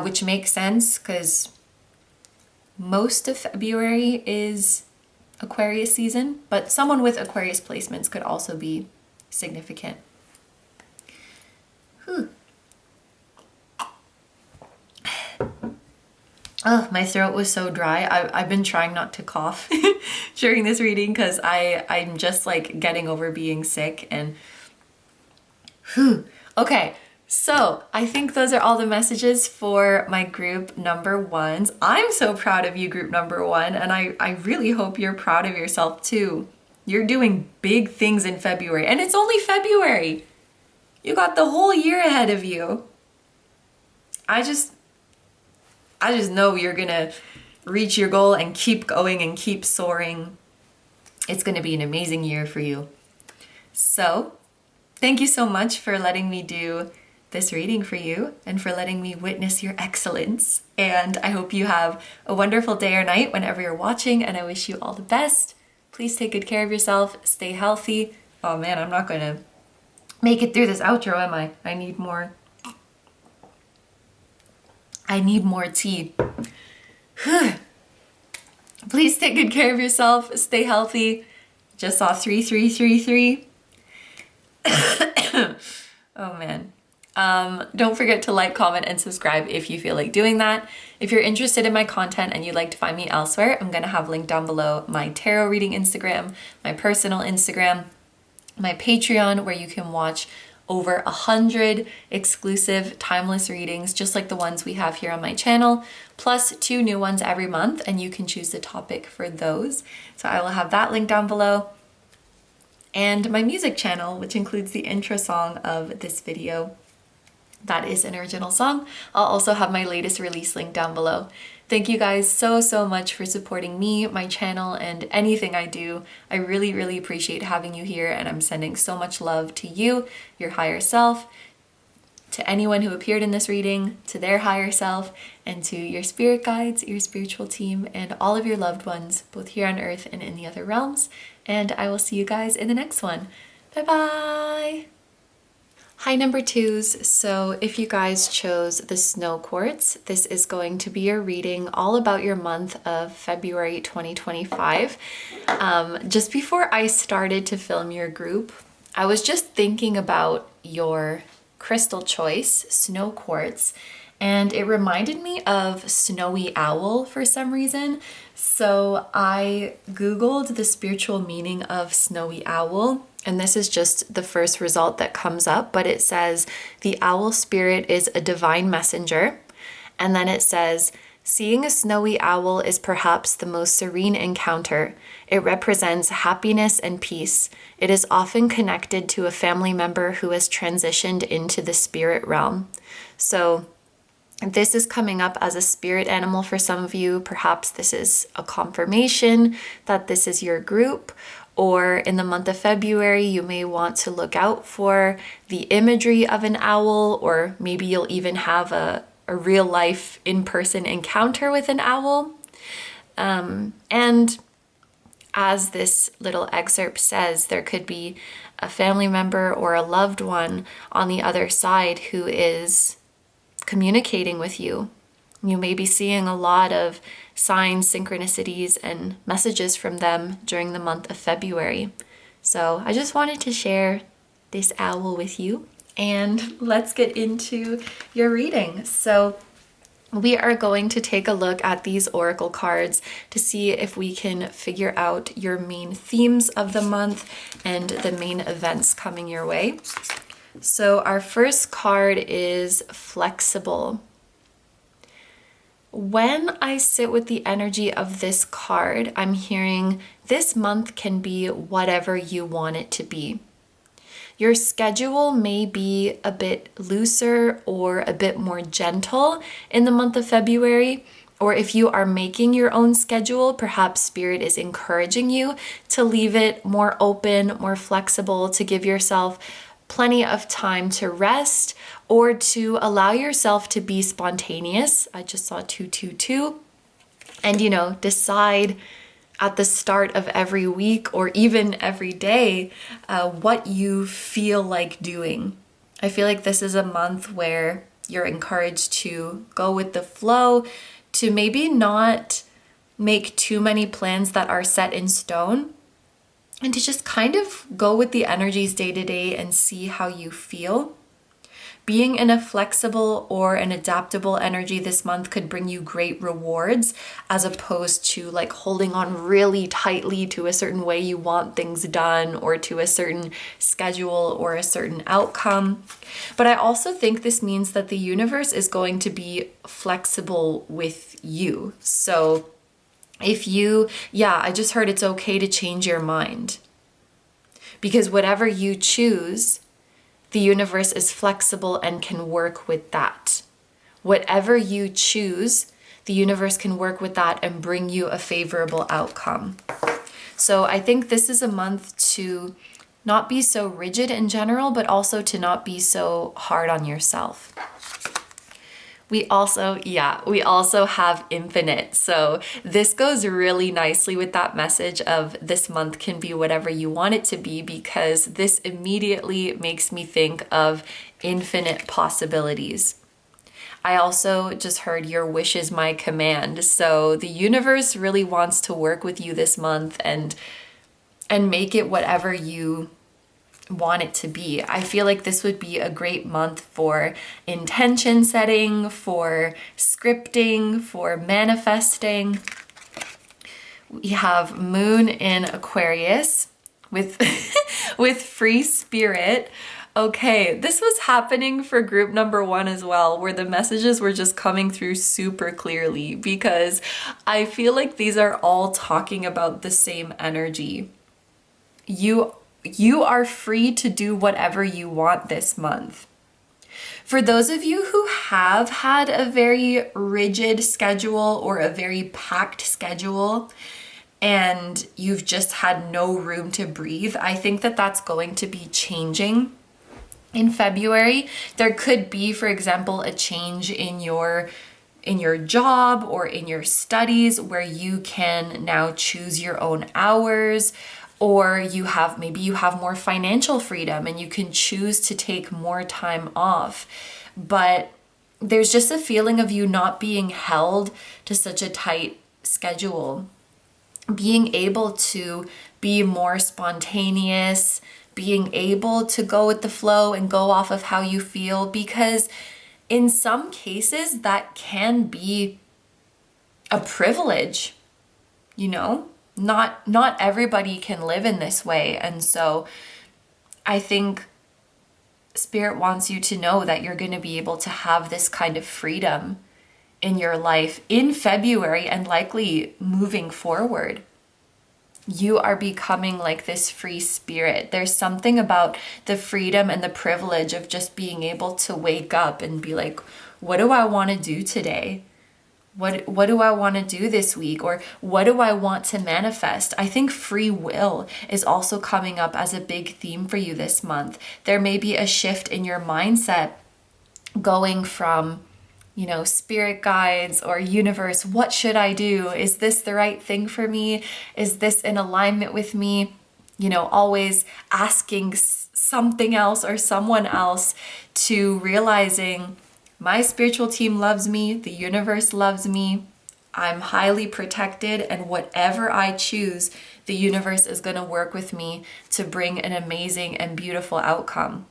Speaker 1: which makes sense because most of February is Aquarius season, but someone with Aquarius placements could also be significant. Oh, my throat was so dry. I've been trying not to cough during this reading because I'm just like getting over being sick and okay. So I think those are all the messages for my group number ones. I'm so proud of you, group number one, and I really hope you're proud of yourself too. You're doing big things in February, and it's only February. You got the whole year ahead of you. I just know you're gonna reach your goal and keep going and keep soaring. It's gonna be an amazing year for you. So, thank you so much for letting me do this reading for you and for letting me witness your excellence. And I hope you have a wonderful day or night whenever you're watching, and I wish you all the best. Please take good care of yourself, stay healthy. Oh man, I'm not gonna make it through this outro, am I? I need more tea. Please take good care of yourself, stay healthy. Just saw 3333. Oh man. Don't forget to like, comment, and subscribe if you feel like doing that. If you're interested in my content and you'd like to find me elsewhere, I'm gonna have linked down below my tarot reading Instagram, my personal Instagram, my Patreon, where you can watch over 100 exclusive timeless readings, just like the ones we have here on my channel, plus 2 new ones every month, and you can choose the topic for those. So I will have that link down below. And my music channel, which includes the intro song of this video. That is an original song. I'll also have my latest release link down below. Thank you guys so much for supporting me, my channel, and anything I do. I really appreciate having you here, and I'm sending so much love to you, your higher self, to anyone who appeared in this reading, to their higher self, and to your spirit guides, your spiritual team, and all of your loved ones, both here on Earth and in the other realms. And I will see you guys in the next one. Bye-bye! Hi number twos, so if you guys chose the snow quartz, this is going to be your reading all about your month of February 2025. Just before I started to film your group, I was just thinking about your crystal choice, snow quartz, and it reminded me of snowy owl for some reason. So I Googled the spiritual meaning of snowy owl, and this is just the first result that comes up, but it says the owl spirit is a divine messenger. And then it says, seeing a snowy owl is perhaps the most serene encounter. It represents happiness and peace. It is often connected to a family member who has transitioned into the spirit realm. So this is coming up as a spirit animal for some of you. Perhaps this is a confirmation that this is your group. Or in the month of February, you may want to look out for the imagery of an owl, or maybe you'll even have a real life in-person encounter with an owl. And as this little excerpt says, there could be a family member or a loved one on the other side who is communicating with you. You may be seeing a lot of signs, synchronicities, and messages from them during the month of February. So I just wanted to share this owl with you, and let's get into your reading. So we are going to take a look at these oracle cards to see if we can figure out your main themes of the month and the main events coming your way. So our first card is flexible. when I sit with the energy of this card, I'm hearing this month can be whatever you want it to be. Your schedule may be a bit looser or a bit more gentle in the month of February, or if you are making your own schedule, perhaps Spirit is encouraging you to leave it more open, more flexible, to give yourself plenty of time to rest or to allow yourself to be spontaneous. I just saw 222. And, decide at the start of every week or even every day what you feel like doing. I feel like this is a month where you're encouraged to go with the flow, to maybe not make too many plans that are set in stone, and to just kind of go with the energies day to day and see how you feel. Being in a flexible or an adaptable energy this month could bring you great rewards, as opposed to like holding on really tightly to a certain way you want things done or to a certain schedule or a certain outcome. But I also think this means that the universe is going to be flexible with you. So I just heard it's okay to change your mind, because whatever you choose, the universe is flexible and can work with that. Whatever you choose, the universe can work with that and bring you a favorable outcome. So I think this is a month to not be so rigid in general, but also to not be so hard on yourself. We also have infinite. So this goes really nicely with that message of this month can be whatever you want it to be, because this immediately makes me think of infinite possibilities. I also just heard your wish is my command. So the universe really wants to work with you this month and make it whatever you want it to be. I feel like this would be a great month for intention setting, for scripting, for manifesting. We have Moon in Aquarius with with free spirit. Okay, this was happening for group number 1 as well, where the messages were just coming through super clearly, because I feel like these are all talking about the same energy. You are free to do whatever you want this month. For those of you who have had a very rigid schedule or a very packed schedule, and you've just had no room to breathe, I think that that's going to be changing. In February, there could be, for example, a change in your job or in your studies, where you can now choose your own hours, or maybe you have more financial freedom and you can choose to take more time off. But there's just a feeling of you not being held to such a tight schedule, being able to be more spontaneous, being able to go with the flow and go off of how you feel, because in some cases that can be a privilege, Not everybody can live in this way. And so I think Spirit wants you to know that you're going to be able to have this kind of freedom in your life in February and likely moving forward. You are becoming like this free spirit. There's something about the freedom and the privilege of just being able to wake up and be like, what do I want to do today? What do I want to do this week? Or what do I want to manifest? I think free will is also coming up as a big theme for you this month. There may be a shift in your mindset going from, spirit guides or universe, what should I do? Is this the right thing for me? Is this in alignment with me? Always asking something else or someone else, to realizing my spiritual team loves me, the universe loves me, I'm highly protected, and whatever I choose, the universe is going to work with me to bring an amazing and beautiful outcome.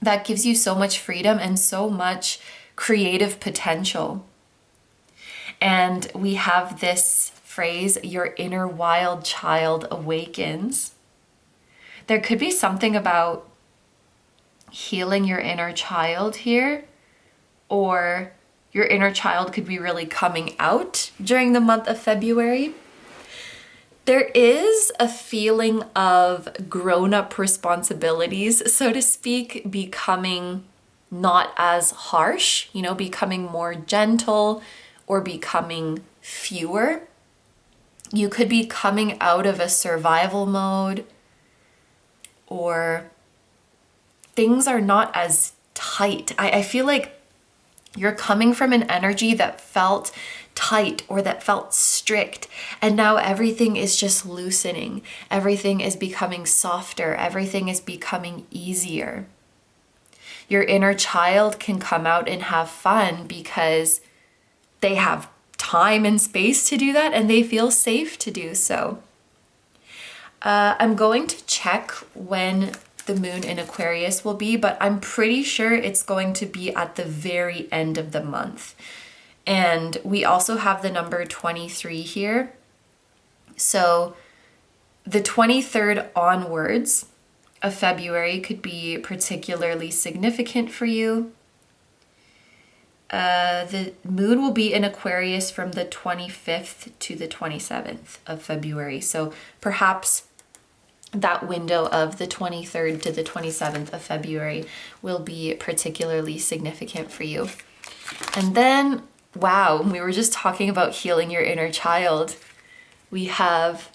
Speaker 1: That gives you so much freedom and so much creative potential. And we have this phrase, your inner wild child awakens. There could be something about healing your inner child here, or Your inner child could be really coming out during the month of February. There is a feeling of grown-up responsibilities, so to speak, becoming not as harsh, you know, becoming more gentle or becoming fewer. You could be coming out of a survival mode, or things are not as tight. I feel like you're coming from an energy that felt tight or that felt strict, and now everything is just loosening. Everything is becoming softer. Everything is becoming easier. Your inner child can come out and have fun because they have time and space to do that, and they feel safe to do so. I'm going to check when the moon in Aquarius will be, but I'm pretty sure it's going to be at the very end of the month. And we also have the number 23 here. So the 23rd onwards of February could be particularly significant for you. The moon will be in Aquarius from the 25th to the 27th of February. So perhaps that window of the 23rd to the 27th of February will be particularly significant for you. And then, wow, we were just talking about healing your inner child. We have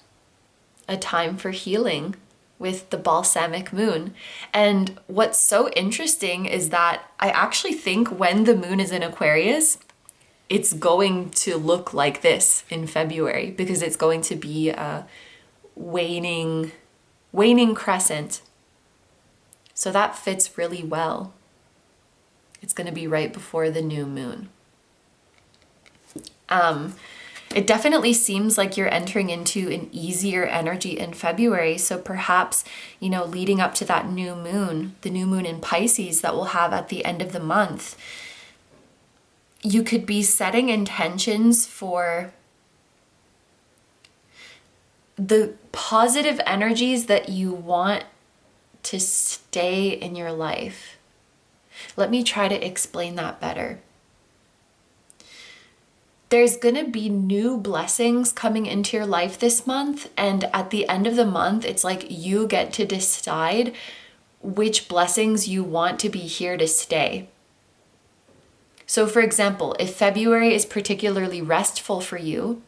Speaker 1: a time for healing with the balsamic moon. And what's so interesting is that I actually think when the moon is in Aquarius, it's going to look like this in February, because it's going to be a waning crescent. So that fits really well. It's going to be right before the new moon. It definitely seems like you're entering into an easier energy in February. So perhaps, you know, leading up to that new moon, the new moon in Pisces that we'll have at the end of the month, you could be setting intentions for the positive energies that you want to stay in your life. Let me try to explain that better. There's going to be new blessings coming into your life this month, and at the end of the month, it's like you get to decide which blessings you want to be here to stay. So for example, if February is particularly restful for you,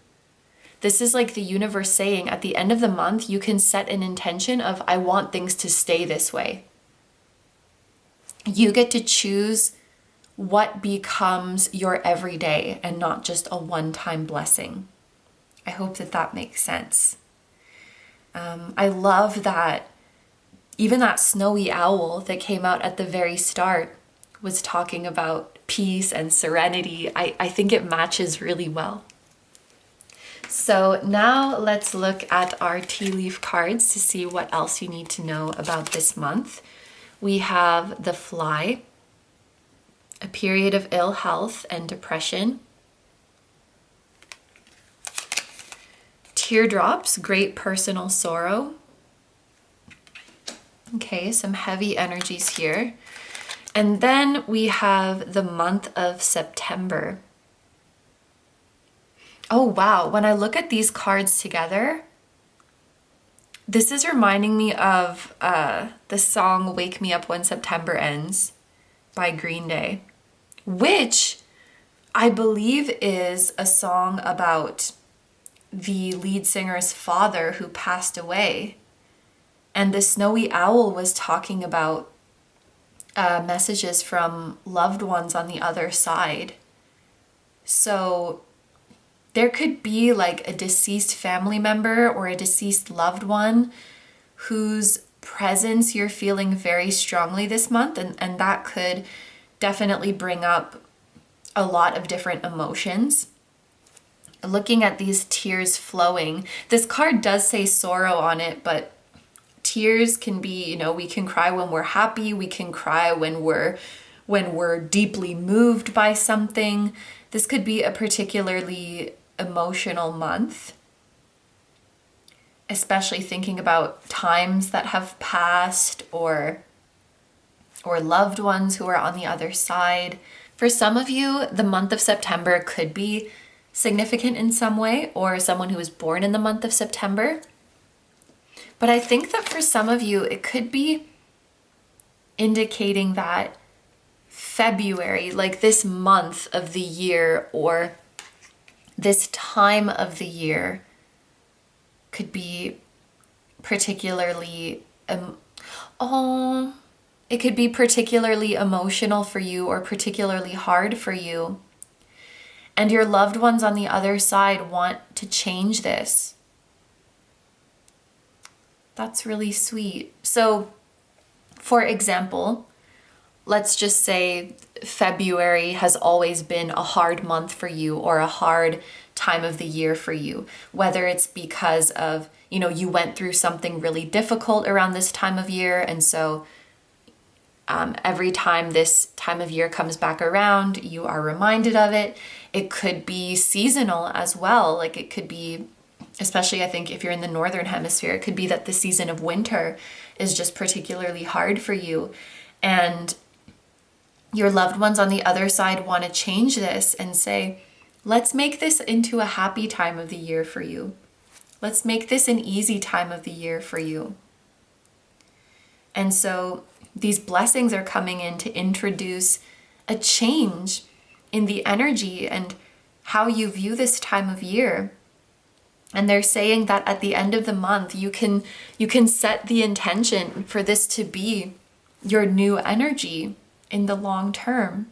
Speaker 1: this is like the universe saying at the end of the month, you can set an intention of, I want things to stay this way. You get to choose what becomes your everyday and not just a one-time blessing. I hope that that makes sense. I love that even that snowy owl that came out at the very start was talking about peace and serenity. I think it matches really well. So now let's look at our tea leaf cards to see what else you need to know about this month. We have the Fly, a period of ill health and depression. Teardrops, great personal sorrow. Okay, some heavy energies here. And then we have the month of September. Oh wow, when I look at these cards together, this is reminding me of the song Wake Me Up When September Ends by Green Day, which I believe is a song about the lead singer's father who passed away. And the snowy owl was talking about messages from loved ones on the other side. So there could be like a deceased family member or a deceased loved one whose presence you're feeling very strongly this month, and that could definitely bring up a lot of different emotions. Looking at these tears flowing, this card does say sorrow on it, but tears can be, you know, we can cry when we're happy, we can cry when we're deeply moved by something. This could be a particularly emotional month, especially thinking about times that have passed or loved ones who are on the other side. For some of you, the month of September could be significant in some way, or someone who was born in the month of September. But I think that for some of you, it could be indicating that February, like this month of the year or this time of the year, could be particularly it could be particularly emotional for you or particularly hard for you. And your loved ones on the other side want to change this. That's really sweet. So, for example, let's just say February has always been a hard month for you or a hard time of the year for you, whether it's because of, you went through something really difficult around this time of year. And so every time this time of year comes back around, you are reminded of it. It could be seasonal as well. Like it could be, especially I think if you're in the Northern Hemisphere, it could be that the season of winter is just particularly hard for you. And your loved ones on the other side want to change this and say, let's make this into a happy time of the year for you. Let's make this an easy time of the year for you. And so these blessings are coming in to introduce a change in the energy and how you view this time of year. And they're saying that at the end of the month, you can set the intention for this to be your new energy in the long term.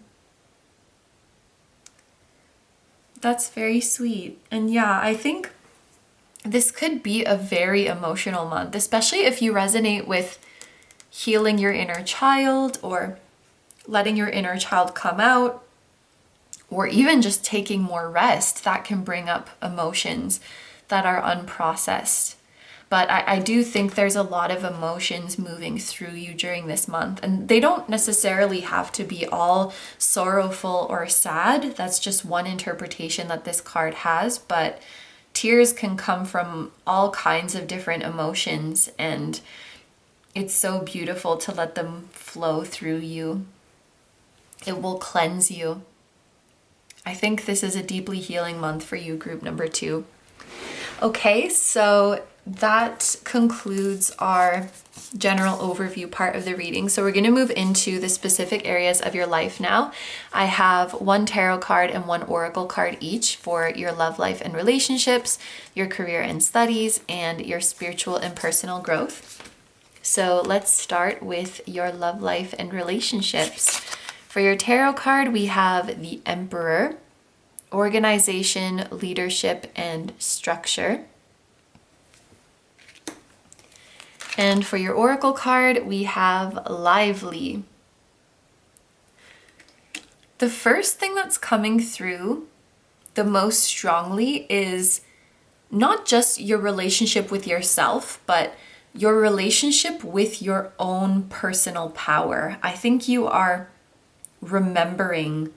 Speaker 1: That's very sweet. And yeah, I think this could be a very emotional month, especially if you resonate with healing your inner child or letting your inner child come out, or even just taking more rest. That can bring up emotions that are unprocessed. But I do think there's a lot of emotions moving through you during this month. And they don't necessarily have to be all sorrowful or sad. That's just one interpretation that this card has. But tears can come from all kinds of different emotions. And it's so beautiful to let them flow through you. It will cleanse you. I think this is a deeply healing month for you, group number 2. Okay, so that concludes our general overview part of the reading. So we're going to move into the specific areas of your life now. I have one tarot card and one oracle card each for your love life and relationships, your career and studies, and your spiritual and personal growth. So let's start with your love life and relationships. For your tarot card, we have the Emperor, organization, leadership, and structure. And for your oracle card, we have lively. The first thing that's coming through the most strongly is not just your relationship with yourself, but your relationship with your own personal power. I think you are remembering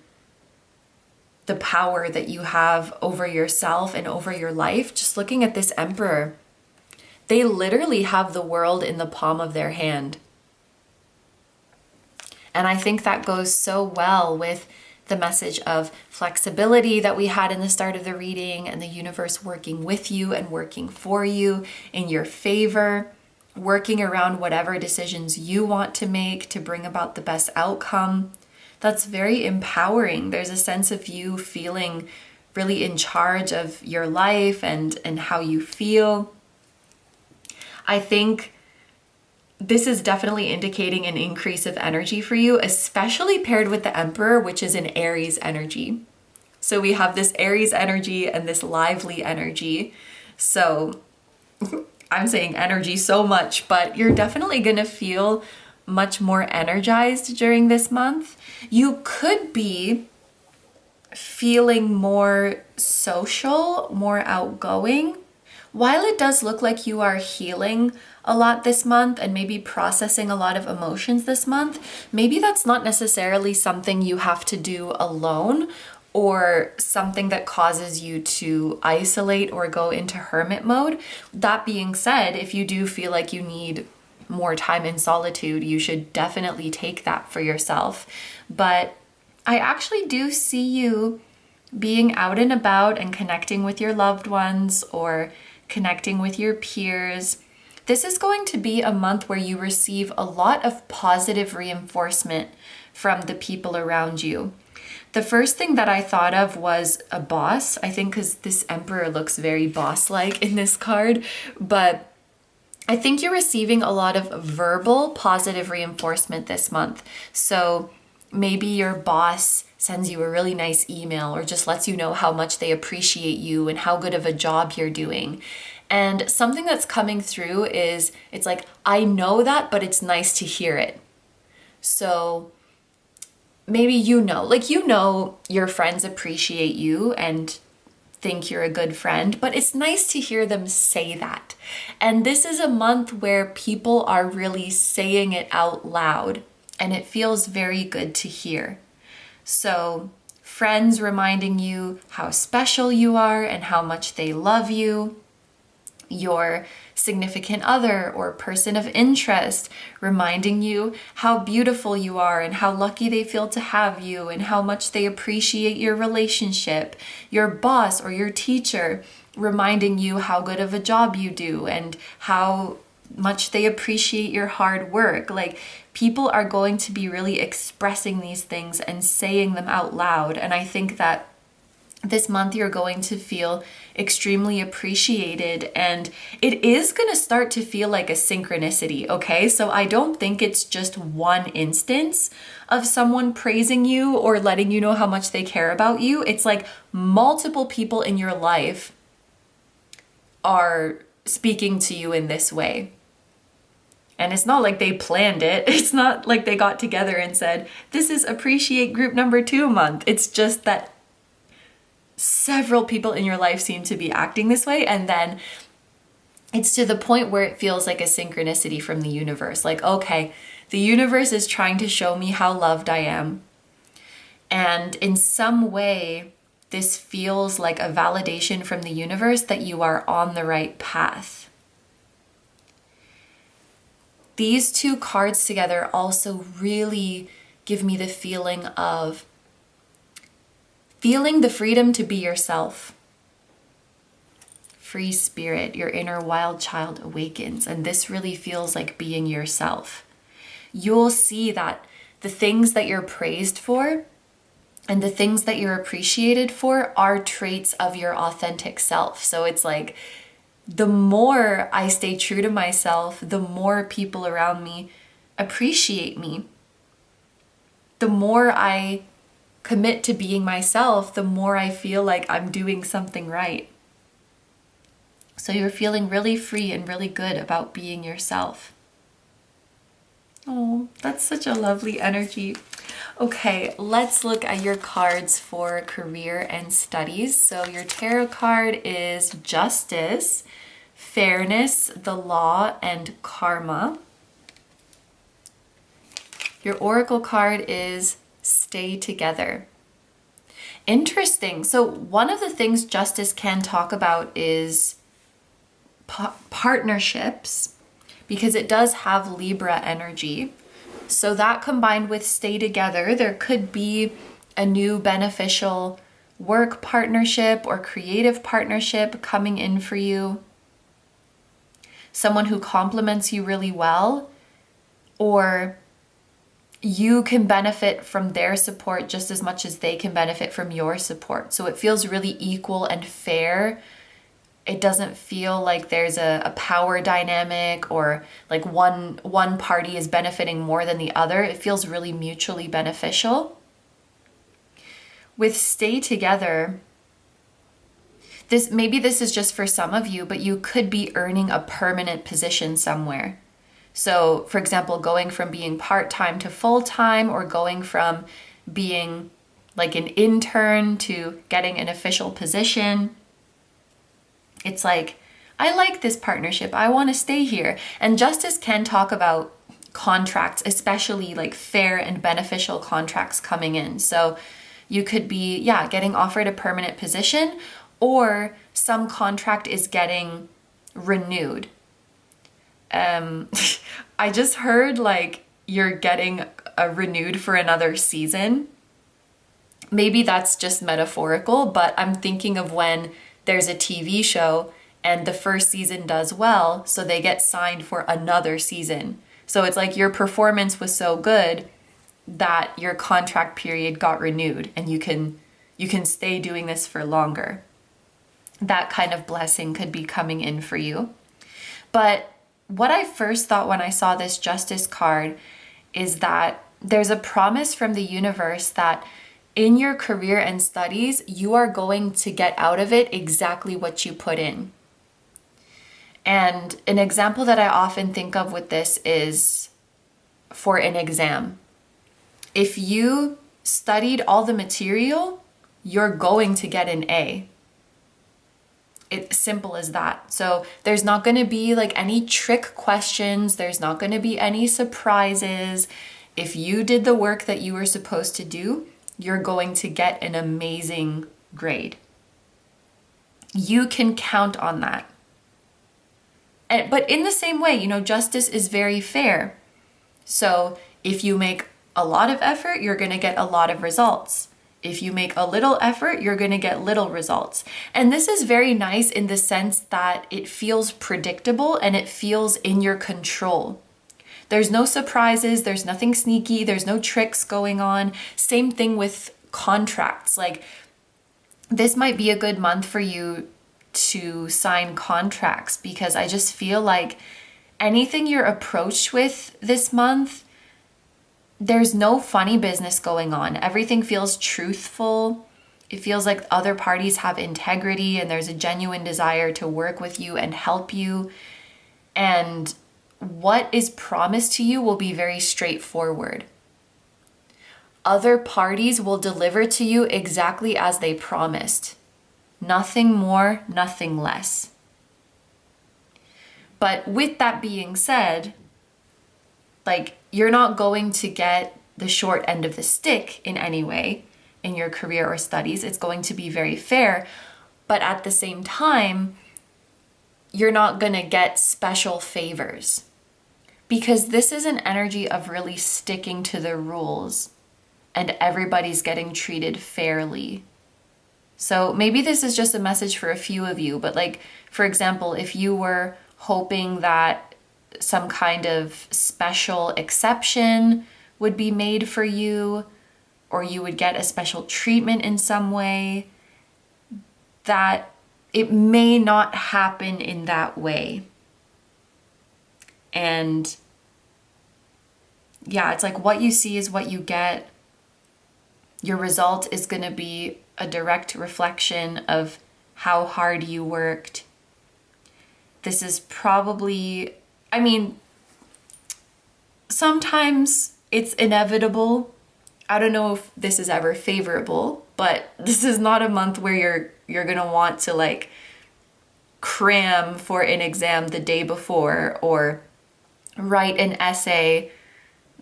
Speaker 1: the power that you have over yourself and over your life. Just looking at this Emperor, they literally have the world in the palm of their hand. And I think that goes so well with the message of flexibility that we had in the start of the reading, and the universe working with you and working for you in your favor, working around whatever decisions you want to make to bring about the best outcome. That's very empowering. There's a sense of you feeling really in charge of your life and how you feel. I think this is definitely indicating an increase of energy for you, especially paired with the Emperor, which is an Aries energy. So we have this Aries energy and this lively energy. So I'm saying energy so much, but you're definitely going to feel much more energized during this month. You could be feeling more social, more outgoing. While it does look like you are healing a lot this month and maybe processing a lot of emotions this month, maybe that's not necessarily something you have to do alone, or something that causes you to isolate or go into hermit mode. That being said, if you do feel like you need more time in solitude, you should definitely take that for yourself. But I actually do see you being out and about and connecting with your loved ones or connecting with your peers. This is going to be a month where you receive a lot of positive reinforcement from the people around you. The first thing that I thought of was a boss, I think, because this Emperor looks very boss-like in this card, but I think you're receiving a lot of verbal positive reinforcement this month. So maybe your boss sends you a really nice email or just lets you know how much they appreciate you and how good of a job you're doing. And something that's coming through is, it's like, I know that, but it's nice to hear it. So maybe you know your friends appreciate you and think you're a good friend, but it's nice to hear them say that. And this is a month where people are really saying it out loud, and it feels very good to hear. So friends reminding you how special you are and how much they love you. Your significant other or person of interest reminding you how beautiful you are and how lucky they feel to have you and how much they appreciate your relationship. Your boss or your teacher reminding you how good of a job you do and how much they appreciate your hard work. Like, people are going to be really expressing these things and saying them out loud. And I think that this month you're going to feel extremely appreciated, and it is going to start to feel like a synchronicity, okay? So I don't think it's just one instance of someone praising you or letting you know how much they care about you. It's like multiple people in your life are speaking to you in this way. And it's not like they planned it. It's not like they got together and said, this is Appreciate Group number 2 month. It's just that several people in your life seem to be acting this way. And then it's to the point where it feels like a synchronicity from the universe. Like, okay, the universe is trying to show me how loved I am. And in some way, this feels like a validation from the universe that you are on the right path. These two cards together also really give me the feeling of feeling the freedom to be yourself. Free spirit, your inner wild child awakens, and this really feels like being yourself. You'll see that the things that you're praised for and the things that you're appreciated for are traits of your authentic self. So it's like, the more I stay true to myself, the more people around me appreciate me. The more I commit to being myself, the more I feel like I'm doing something right. So you're feeling really free and really good about being yourself. Oh, that's such a lovely energy. Okay, let's look at your cards for career and studies. So your tarot card is Justice, Fairness, the Law, and Karma. Your oracle card is Stay Together. Interesting. So one of the things Justice can talk about is partnerships, because it does have Libra energy. So that combined with Stay Together, there could be a new beneficial work partnership or creative partnership coming in for you. Someone who complements you really well, or you can benefit from their support just as much as they can benefit from your support. So it feels really equal and fair. It doesn't feel like there's a power dynamic or like one party is benefiting more than the other. It feels really mutually beneficial. With Stay Together, maybe this is just for some of you, but you could be earning a permanent position somewhere. So, for example, going from being part-time to full-time, or going from being like an intern to getting an official position. It's like, I like this partnership. I want to stay here. And Justice can talk about contracts, especially like fair and beneficial contracts coming in. So you could be, getting offered a permanent position, or some contract is getting renewed. I just heard like you're getting renewed for another season. Maybe that's just metaphorical, but I'm thinking of when there's a TV show and the first season does well, so they get signed for another season. So it's like your performance was so good that your contract period got renewed and you can stay doing this for longer. That kind of blessing could be coming in for you. But what I first thought when I saw this Justice card is that there's a promise from the universe that in your career and studies, you are going to get out of it exactly what you put in. And an example that I often think of with this is for an exam. If you studied all the material, you're going to get an A. It's simple as that. So there's not going to be like any trick questions. There's not going to be any surprises. If you did the work that you were supposed to do, you're going to get an amazing grade. You can count on that. But in the same way, justice is very fair. So if you make a lot of effort, you're going to get a lot of results. If you make a little effort, you're going to get little results. And this is very nice in the sense that it feels predictable and it feels in your control. There's no surprises, there's nothing sneaky, there's no tricks going on. Same thing with contracts. Like, this might be a good month for you to sign contracts, because I just feel like anything you're approached with this month, there's no funny business going on. Everything feels truthful. It feels like other parties have integrity and there's a genuine desire to work with you and help you. And what is promised to you will be very straightforward. Other parties will deliver to you exactly as they promised. Nothing more, nothing less. But with that being said, like, you're not going to get the short end of the stick in any way in your career or studies. It's going to be very fair. But at the same time, you're not going to get special favors, because this is an energy of really sticking to the rules and everybody's getting treated fairly. So maybe this is just a message for a few of you, but like, for example, if you were hoping that some kind of special exception would be made for you, or you would get a special treatment in some way, that it may not happen in that way. And yeah, it's like what you see is what you get. Your result is going to be a direct reflection of how hard you worked. This is probably, sometimes it's inevitable. I don't know if this is ever favorable, but this is not a month where you're going to want to like cram for an exam the day before, or write an essay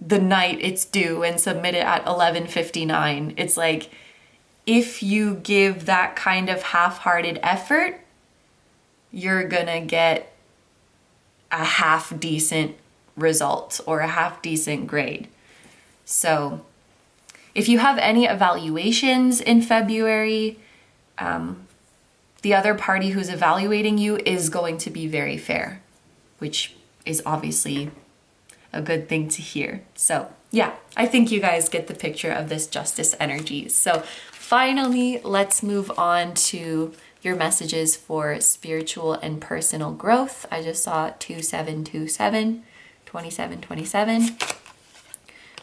Speaker 1: the night it's due and submit it at 11:59. It's like, if you give that kind of half-hearted effort, you're gonna get a half-decent result or a half-decent grade. So if you have any evaluations in February, the other party who's evaluating you is going to be very fair, which is obviously a good thing to hear. So yeah, I think you guys get the picture of this justice energy. So finally, let's move on to your messages for spiritual and personal growth. I just saw 2727, 2727.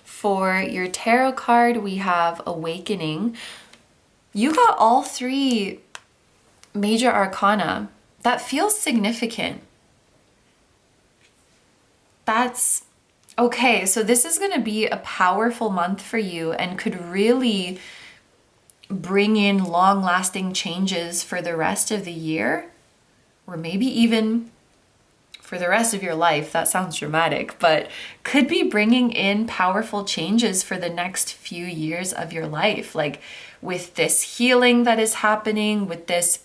Speaker 1: For your tarot card, we have Awakening. You got all three major arcana. That feels significant. That's okay. So this is going to be a powerful month for you and could really bring in long-lasting changes for the rest of the year, or maybe even for the rest of your life. That sounds dramatic, but could be bringing in powerful changes for the next few years of your life. Like with this healing that is happening, with this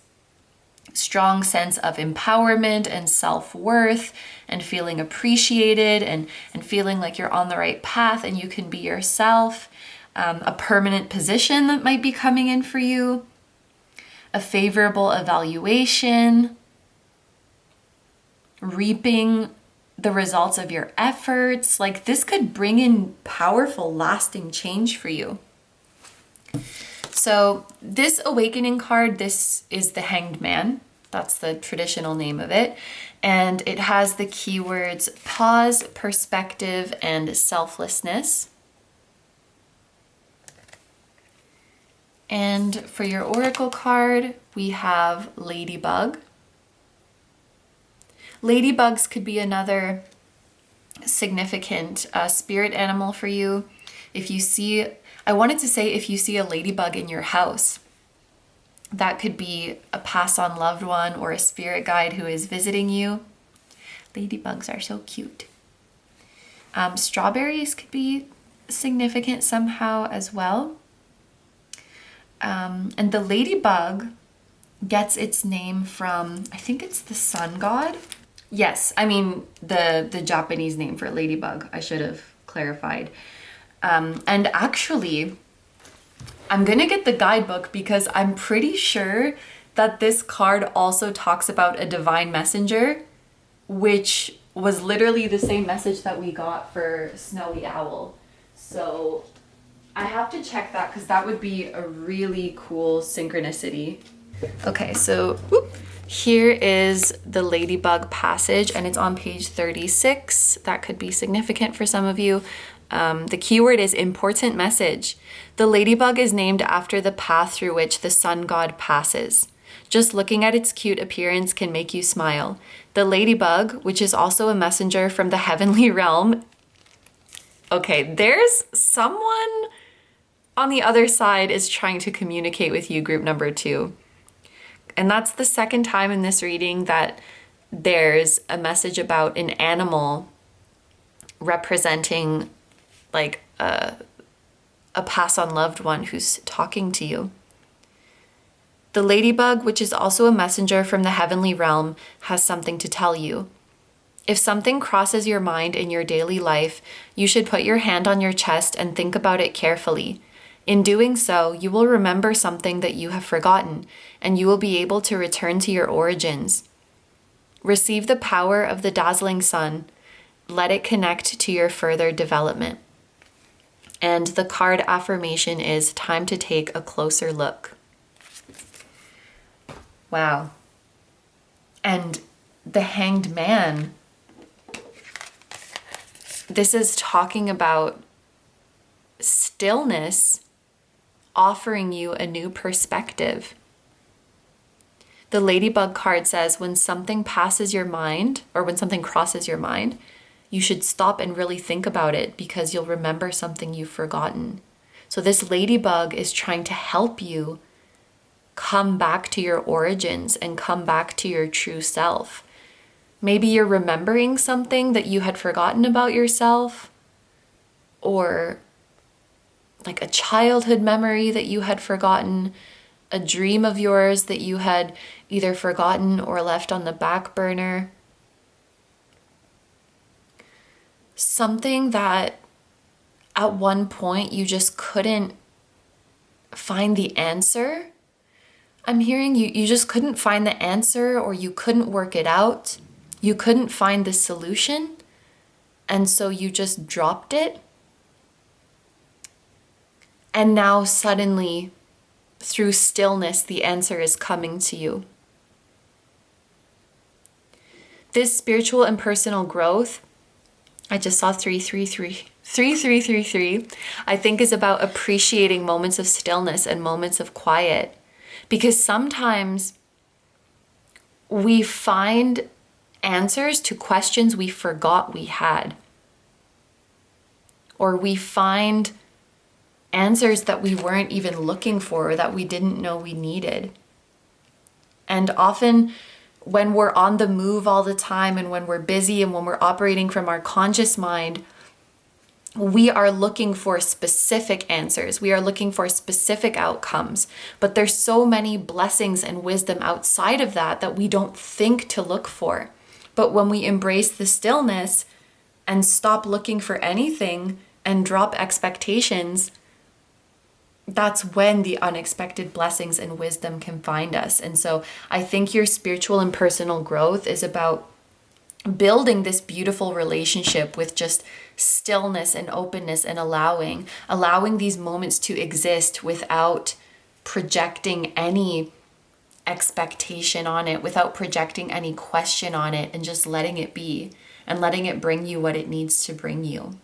Speaker 1: strong sense of empowerment and self-worth and feeling appreciated and feeling like you're on the right path and you can be yourself. a permanent position that might be coming in for you, a favorable evaluation, reaping the results of your efforts. Like, this could bring in powerful, lasting change for you. So this awakening card, this is the Hanged Man. That's the traditional name of it. And it has the keywords pause, perspective, and selflessness. And for your oracle card, we have Ladybug. Ladybugs could be another significant spirit animal for you. If you see, I wanted to say if you see a ladybug in your house, that could be a pass on loved one or a spirit guide who is visiting you. Ladybugs are so cute. Strawberries could be significant somehow as well. And the ladybug gets its name from, I think it's the sun god. Yes, I mean the Japanese name for ladybug, I should have clarified. And actually, I'm gonna get the guidebook because I'm pretty sure that this card also talks about a divine messenger, which was literally the same message that we got for Snowy Owl. So I have to check that because that would be a really cool synchronicity. Okay, so here is the ladybug passage and it's on page 36. That could be significant for some of you. The keyword is important message. The ladybug is named after the path through which the sun god passes. Just looking at its cute appearance can make you smile. The ladybug, which is also a messenger from the heavenly realm. Okay, there's someone on the other side is trying to communicate with you, group number 2. And that's the second time in this reading that there's a message about an animal representing like a pass on loved one who's talking to you. The ladybug, which is also a messenger from the heavenly realm, has something to tell you. If something crosses your mind in your daily life, you should put your hand on your chest and think about it carefully. In doing so, you will remember something that you have forgotten, and you will be able to return to your origins. Receive the power of the dazzling sun. Let it connect to your further development. And the card affirmation is time to take a closer look. Wow. And the Hanged Man, this is talking about stillness offering you a new perspective. The ladybug card says when something passes your mind or when something crosses your mind, you should stop and really think about it because you'll remember something you've forgotten. So this ladybug is trying to help you come back to your origins and come back to your true self. Maybe you're remembering something that you had forgotten about yourself, or like a childhood memory that you had forgotten, a dream of yours that you had either forgotten or left on the back burner. Something that at one point you just couldn't find the answer. I'm hearing you just couldn't find the answer, or you couldn't work it out. You couldn't find the solution. And so you just dropped it. And now suddenly, through stillness, the answer is coming to you. This spiritual and personal growth, I just saw 3333, I think is about appreciating moments of stillness and moments of quiet. Because sometimes we find answers to questions we forgot we had. Or we find answers that we weren't even looking for or that we didn't know we needed. And often when we're on the move all the time and when we're busy and when we're operating from our conscious mind, we are looking for specific answers. We are looking for specific outcomes. But there's so many blessings and wisdom outside of that that we don't think to look for. But when we embrace the stillness and stop looking for anything and drop expectations, that's when the unexpected blessings and wisdom can find us. And so I think your spiritual and personal growth is about building this beautiful relationship with just stillness and openness, and allowing these moments to exist without projecting any expectation on it, without projecting any question on it, and just letting it be and letting it bring you what it needs to bring you.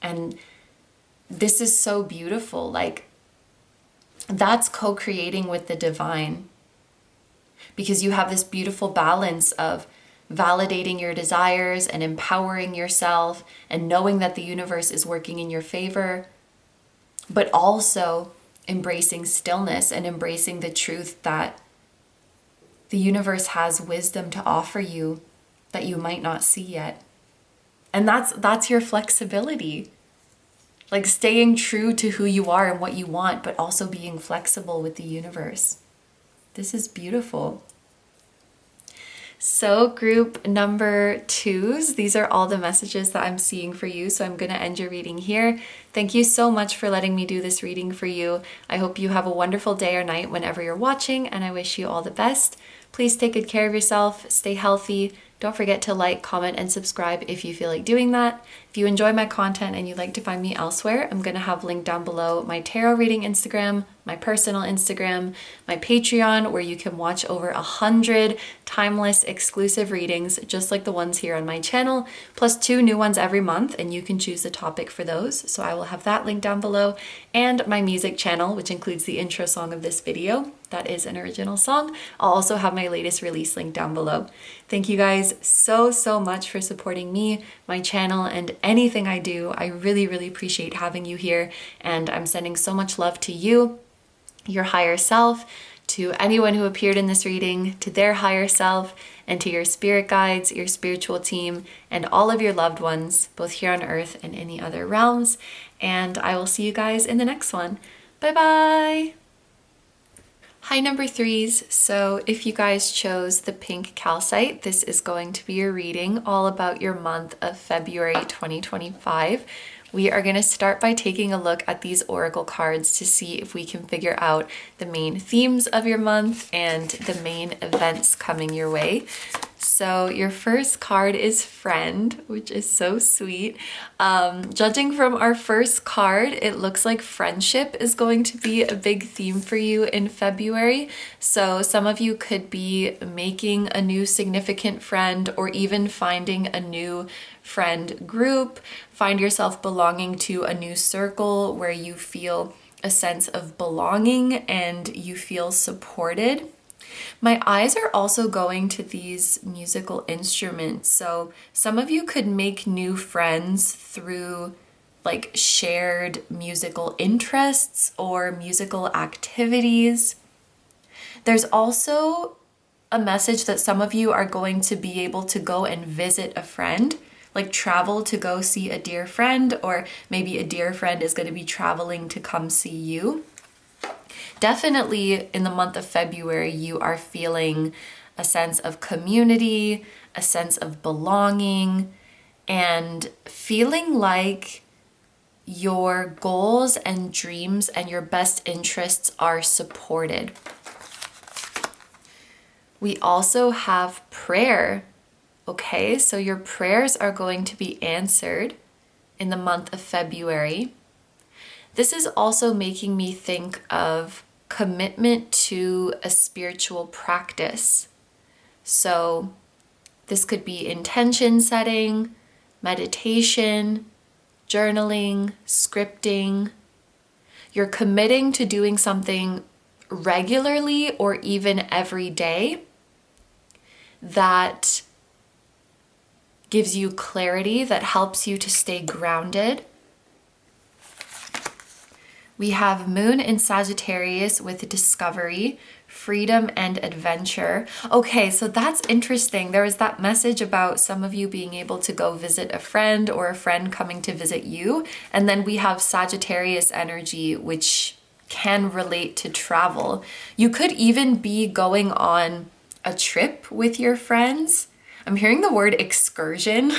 Speaker 1: And this is so beautiful. Like, that's co-creating with the divine, because you have this beautiful balance of validating your desires and empowering yourself and knowing that the universe is working in your favor, but also embracing stillness and embracing the truth that the universe has wisdom to offer you that you might not see yet. And that's your flexibility. Like, staying true to who you are and what you want, but also being flexible with the universe. This is beautiful. So group number 2s, these are all the messages that I'm seeing for you. So I'm going to end your reading here. Thank you so much for letting me do this reading for you. I hope you have a wonderful day or night whenever you're watching, and I wish you all the best. Please take good care of yourself, stay healthy. Don't forget to like, comment, and subscribe if you feel like doing that. If you enjoy my content and you'd like to find me elsewhere, I'm going to have linked down below my tarot reading Instagram, my personal Instagram, my Patreon, where you can watch over 100 timeless exclusive readings, just like the ones here on my channel, plus 2 new ones every month, and you can choose the topic for those. So I will have that linked down below, and my music channel, which includes the intro song of this video. That is an original song. I'll also have my latest release link down below. Thank you guys so much for supporting me, my channel, and anything I do. I really appreciate having you here, and I'm sending so much love to you, your higher self, to anyone who appeared in this reading, to their higher self, and to your spirit guides, your spiritual team, and all of your loved ones, both here on earth and in the other realms. And I will see you guys in the next one. Bye bye. Hi number 3s, so if you guys chose the pink calcite, this is going to be your reading all about your month of February 2025. We are going to start by taking a look at these oracle cards to see if we can figure out the main themes of your month and the main events coming your way. So your first card is Friend, which is so sweet. Judging from our first card, it looks like friendship is going to be a big theme for you in February. So some of you could be making a new significant friend, or even finding a new friend group. Find yourself belonging to a new circle where you feel a sense of belonging and you feel supported. My eyes are also going to these musical instruments. So some of you could make new friends through like shared musical interests or musical activities. There's also a message that some of you are going to be able to go and visit a friend, like travel to go see a dear friend, or maybe a dear friend is going to be traveling to come see you. Definitely in the month of February, you are feeling a sense of community, a sense of belonging, and feeling like your goals and dreams and your best interests are supported. We also have prayer. Okay, so your prayers are going to be answered in the month of February. This is also making me think of commitment to a spiritual practice. So this could be intention setting, meditation, journaling, scripting. You're committing to doing something regularly or even every day that gives you clarity, that helps you to stay grounded. We have Moon in Sagittarius with discovery, freedom, and adventure. Okay, so that's interesting. There was that message about some of you being able to go visit a friend or a friend coming to visit you. And then we have Sagittarius energy, which can relate to travel. You could even be going on a trip with your friends. I'm hearing the word excursion,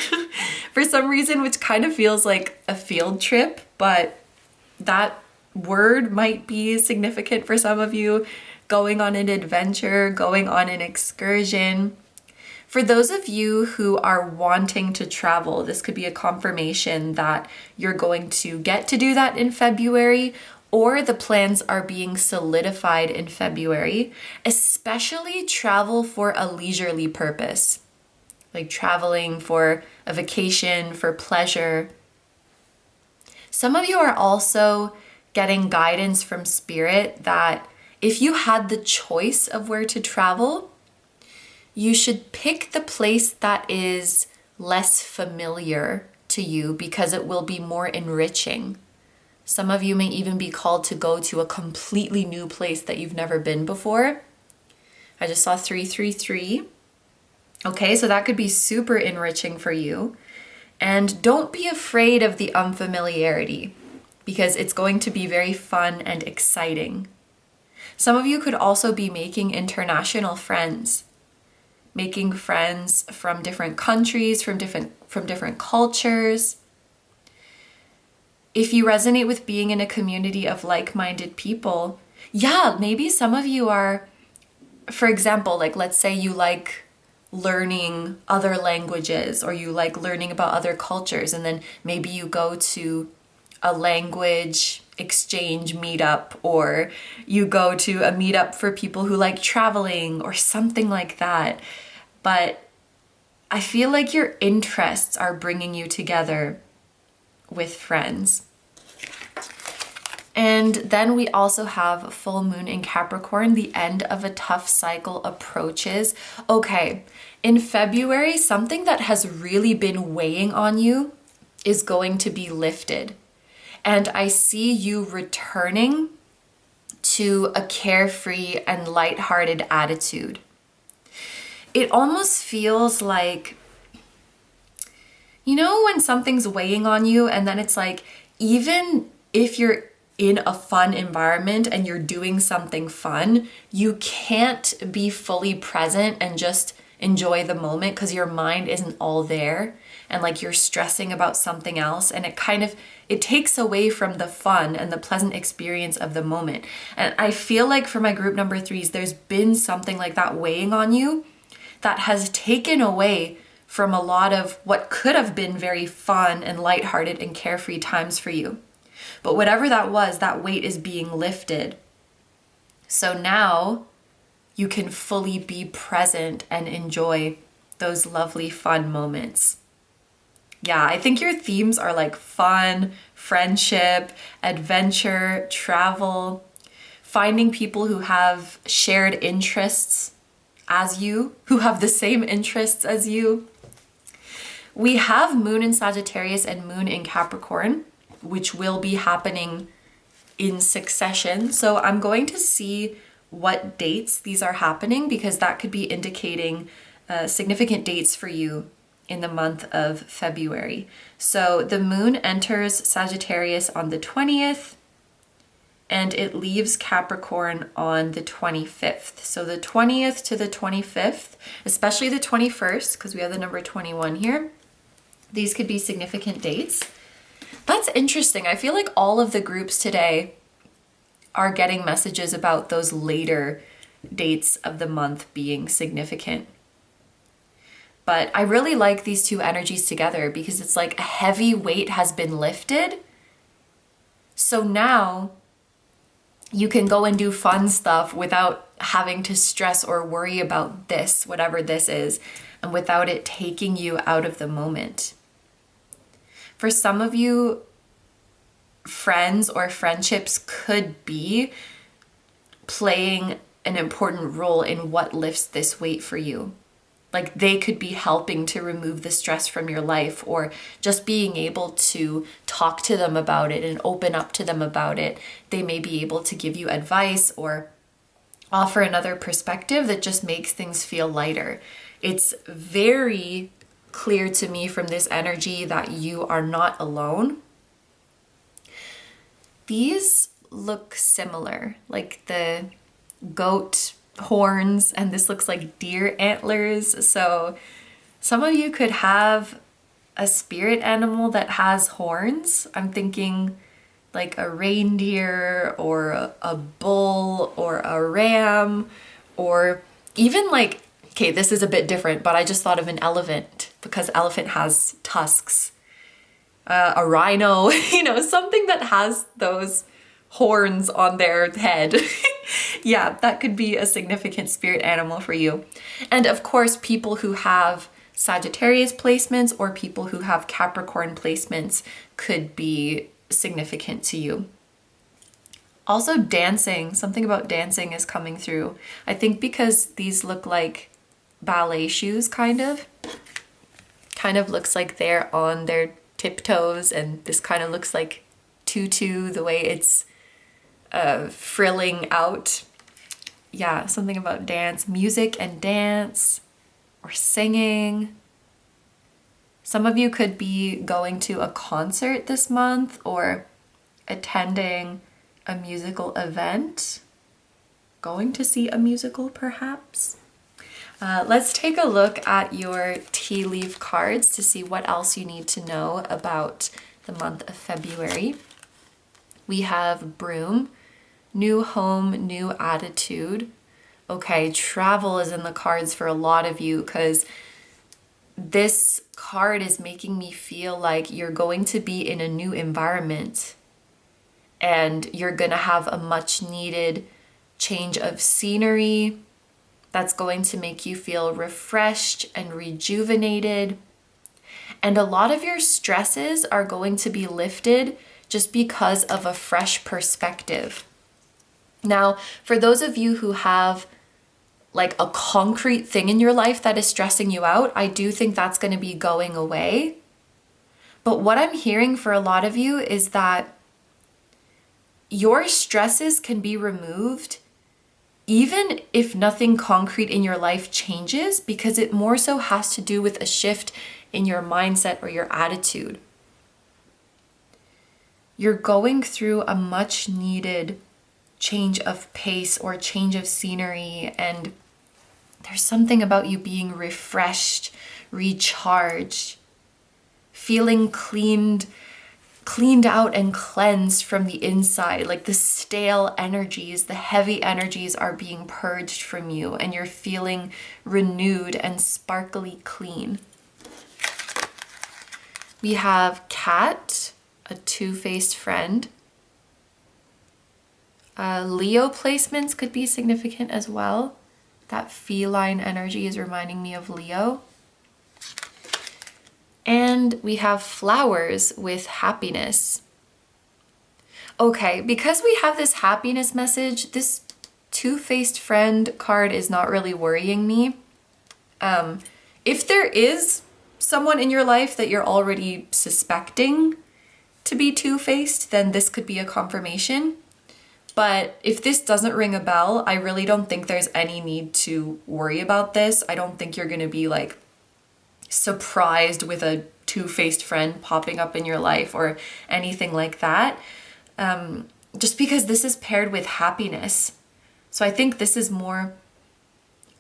Speaker 1: for some reason, which kind of feels like a field trip, but that word might be significant for some of you. Going on an adventure, going on an excursion. For those of you who are wanting to travel, this could be a confirmation that you're going to get to do that in February, or the plans are being solidified in February, especially travel for a leisurely purpose, like traveling for a vacation, for pleasure. Some of you are also getting guidance from Spirit that if you had the choice of where to travel, you should pick the place that is less familiar to you because it will be more enriching. Some of you may even be called to go to a completely new place that you've never been before. I just saw 333. Okay, so that could be super enriching for you. And don't be afraid of the unfamiliarity because it's going to be very fun and exciting. Some of you could also be making international friends. Making friends from different countries, from different cultures. If you resonate with being in a community of like-minded people, yeah, maybe some of you are, for example, like let's say you like learning other languages or you like learning about other cultures, and then maybe you go to a language exchange meetup, or you go to a meetup for people who like traveling or something like that. But I feel like your interests are bringing you together with friends. And then we also have full moon in Capricorn. The end of a tough cycle approaches. Okay, in February, something that has really been weighing on you is going to be lifted. And I see you returning to a carefree and lighthearted attitude. It almost feels like, you know, when something's weighing on you and then it's like, even if you're in a fun environment and you're doing something fun, you can't be fully present and just enjoy the moment because your mind isn't all there and like you're stressing about something else, and it takes away from the fun and the pleasant experience of the moment. And I feel like for my group number 3s, there's been something like that weighing on you that has taken away from a lot of what could have been very fun and lighthearted and carefree times for you. But whatever that was, that weight is being lifted. So now you can fully be present and enjoy those lovely fun moments. Yeah, I think your themes are like fun, friendship, adventure, travel, finding people who have shared interests as you, who have the same interests as you. We have Moon in Sagittarius and Moon in Capricorn, which will be happening in succession. So I'm going to see what dates these are happening because that could be indicating significant dates for you in the month of February. So the moon enters Sagittarius on the 20th and it leaves Capricorn on the 25th. So the 20th to the 25th, especially the 21st, because we have the number 21 here. These could be significant dates. That's interesting. I feel like all of the groups today are getting messages about those later dates of the month being significant. But I really like these two energies together because it's like a heavy weight has been lifted. So now you can go and do fun stuff without having to stress or worry about this, whatever this is, and without it taking you out of the moment. For some of you, friends or friendships could be playing an important role in what lifts this weight for you. Like they could be helping to remove the stress from your life, or just being able to talk to them about it and open up to them about it. They may be able to give you advice or offer another perspective that just makes things feel lighter. It's very clear to me from this energy that you are not alone. These look similar, like the goat horns, and this looks like deer antlers. So some of you could have a spirit animal that has horns. I'm thinking like a reindeer or a bull or a ram, or even like, okay, this is a bit different, but I just thought of an elephant because elephant has tusks. A rhino, you know, something that has those horns on their head. Yeah, that could be a significant spirit animal for you. And of course, people who have Sagittarius placements or people who have Capricorn placements could be significant to you. Also dancing, something about dancing is coming through. I think because these look like ballet shoes, kind of looks like they're on their tiptoes, and this kind of looks like tutu, the way it's frilling out. Yeah, something about dance, music and dance, or singing. Some of you could be going to a concert this month or attending a musical event, going to see a musical perhaps. Let's take a look at your tea leaf cards to see what else you need to know about the month of February. We have Broom, new home, new attitude. Okay, travel is in the cards for a lot of you because this card is making me feel like you're going to be in a new environment and you're gonna have a much needed change of scenery that's going to make you feel refreshed and rejuvenated. And a lot of your stresses are going to be lifted just because of a fresh perspective. Now, for those of you who have like a concrete thing in your life that is stressing you out, I do think that's going to be going away. But what I'm hearing for a lot of you is that your stresses can be removed even if nothing concrete in your life changes, because it more so has to do with a shift in your mindset or your attitude. You're going through a much needed change of pace or change of scenery, and there's something about you being refreshed, recharged, feeling cleaned out and cleansed from the inside. Like the stale energies, the heavy energies are being purged from you, and you're feeling renewed and sparkly clean. We have Cat, a two-faced friend. Leo placements could be significant as well. That feline energy is reminding me of Leo. And we have Flowers with happiness. Okay, because we have this happiness message, this two-faced friend card is not really worrying me. If there is someone in your life that you're already suspecting to be two-faced, then this could be a confirmation. But if this doesn't ring a bell, I really don't think there's any need to worry about this. I don't think you're going to be like surprised with a two-faced friend popping up in your life or anything like that. Just because this is paired with happiness. So I think this is more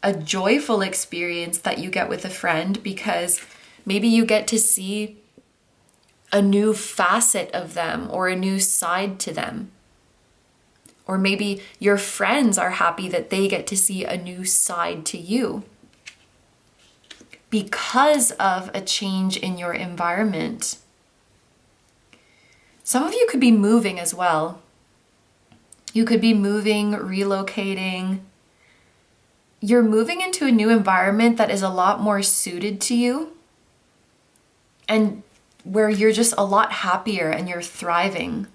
Speaker 1: a joyful experience that you get with a friend, because maybe you get to see a new facet of them or a new side to them. Or maybe your friends are happy that they get to see a new side to you because of a change in your environment. Some of you could be moving as well. You could be moving, relocating. You're moving into a new environment that is a lot more suited to you and where you're just a lot happier and you're thriving.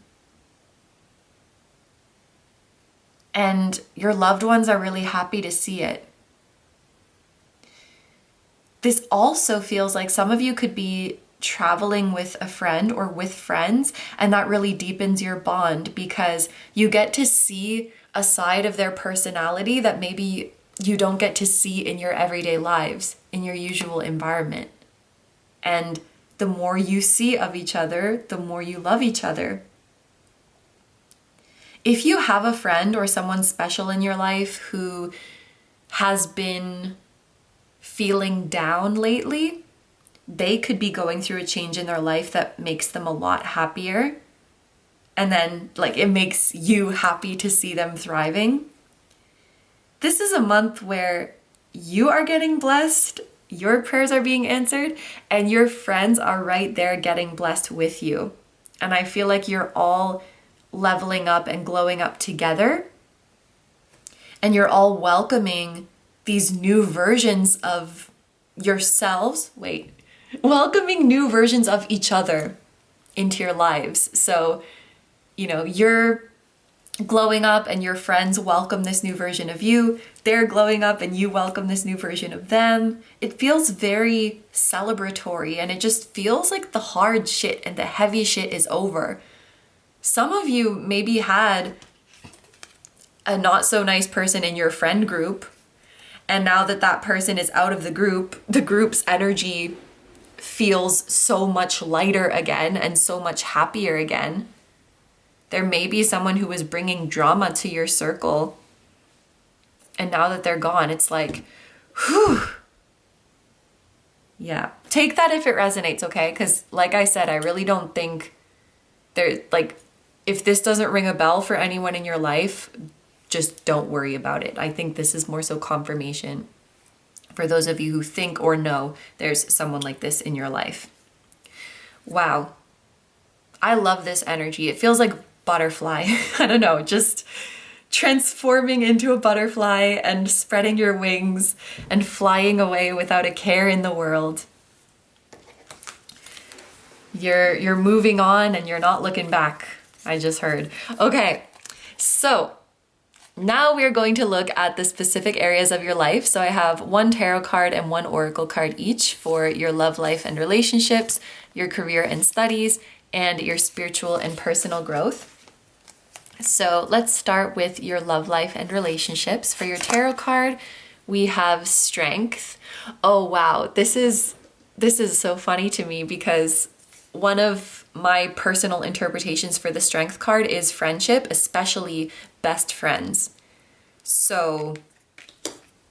Speaker 1: And your loved ones are really happy to see it. This also feels like some of you could be traveling with a friend or with friends, and that really deepens your bond because you get to see a side of their personality that maybe you don't get to see in your everyday lives, in your usual environment. And the more you see of each other, the more you love each other. If you have a friend or someone special in your life who has been feeling down lately, they could be going through a change in their life that makes them a lot happier. And then like it makes you happy to see them thriving. This is a month where you are getting blessed, your prayers are being answered, and your friends are right there getting blessed with you. And I feel like you're all leveling up and glowing up together. And you're all welcoming these new versions of yourselves. Welcoming new versions of each other into your lives. So, you know, you're glowing up and your friends welcome this new version of you. They're glowing up and you welcome this new version of them. It feels very celebratory, and it just feels like the hard shit and the heavy shit is over. Some of you maybe had a not so nice person in your friend group, and now that that person is out of the group's energy feels so much lighter again and so much happier again. There may be someone who was bringing drama to your circle, and now that they're gone, it's like, whew. Yeah. Take that if it resonates, okay? Because like I said, I really don't think if this doesn't ring a bell for anyone in your life, just don't worry about it. I think this is more so confirmation for those of you who think or know there's someone like this in your life. Wow. I love this energy. It feels like butterfly. I don't know, just transforming into a butterfly and spreading your wings and flying away without a care in the world. You're moving on and you're not looking back. I just heard. Okay, so now we're going to look at the specific areas of your life. So I have one tarot card and one oracle card each for your love life and relationships, your career and studies, and your spiritual and personal growth. So let's start with your love life and relationships. For your tarot card, we have strength. Oh wow, this is so funny to me because one of my personal interpretations for the strength card is friendship, especially best friends. So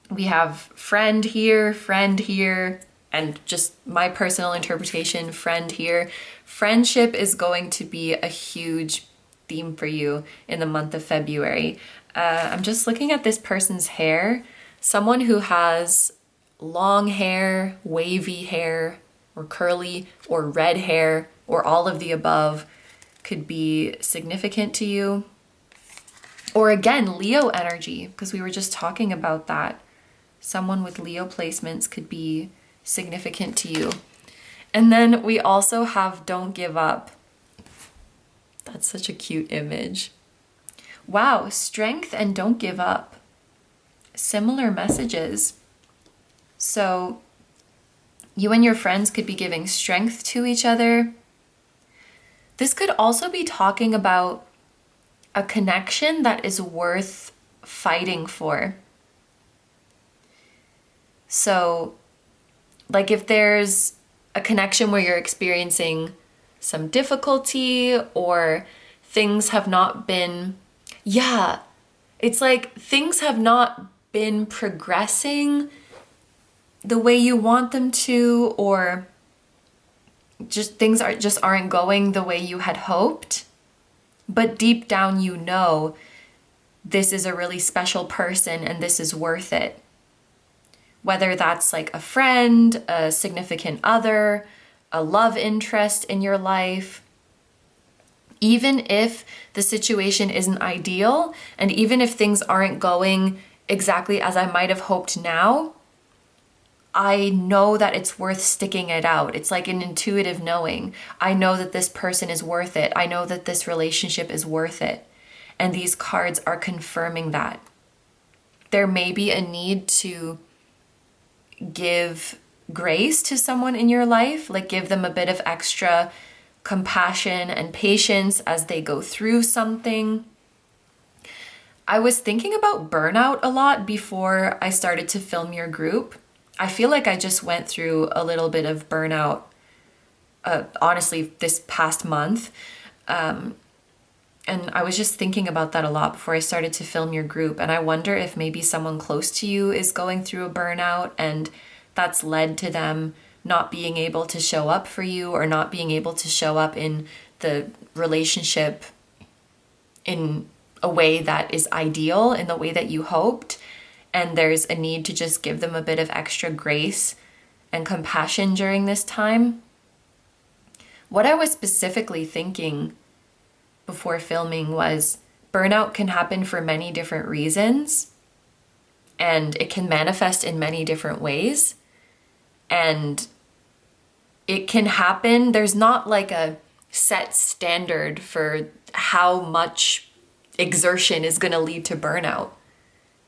Speaker 1: we have friend here, and just my personal interpretation, friend here. Friendship is going to be a huge theme for you in the month of February. I'm just looking at this person's hair. Someone who has long hair, wavy hair, or curly, or red hair, or all of the above could be significant to you. Or again, Leo energy, because we were just talking about that. Someone with Leo placements could be significant to you. And then we also have don't give up. That's such a cute image. Wow, strength and don't give up. Similar messages. So you and your friends could be giving strength to each other. This could also be talking about a connection that is worth fighting for. So, like if there's a connection where you're experiencing some difficulty or things have not been, it's like things have not been progressing the way you want them to, or just things aren't going the way you had hoped. But deep down, you know, this is a really special person and this is worth it. Whether that's like a friend, a significant other, a love interest in your life. Even if the situation isn't ideal, and even if things aren't going exactly as I might have hoped now, I know that it's worth sticking it out. It's like an intuitive knowing. I know that this person is worth it. I know that this relationship is worth it. And these cards are confirming that. There may be a need to give grace to someone in your life, like give them a bit of extra compassion and patience as they go through something. I was thinking about burnout a lot before I started to film your group. I feel like I just went through a little bit of burnout, honestly, this past month. And I was just thinking about that a lot before I started to film your group. And I wonder if maybe someone close to you is going through a burnout and that's led to them not being able to show up for you or not being able to show up in the relationship in a way that is ideal, in the way that you hoped. And there's a need to just give them a bit of extra grace and compassion during this time. What I was specifically thinking before filming was burnout can happen for many different reasons, and it can manifest in many different ways. And it can happen, there's not like a set standard for how much exertion is going to lead to burnout.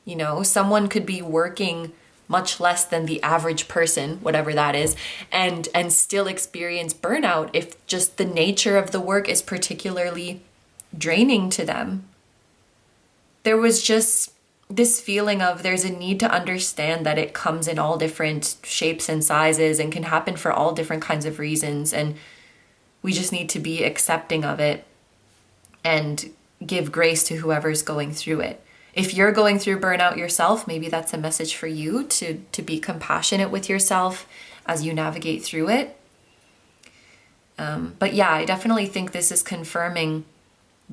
Speaker 1: You know, someone could be working much less than the average person, whatever that is, and still experience burnout if just the nature of the work is particularly draining to them. There was just this feeling of there's a need to understand that it comes in all different shapes and sizes and can happen for all different kinds of reasons, and we just need to be accepting of it and give grace to whoever's going through it. If you're going through burnout yourself, maybe that's a message for you to be compassionate with yourself as you navigate through it. But yeah, I definitely think this is confirming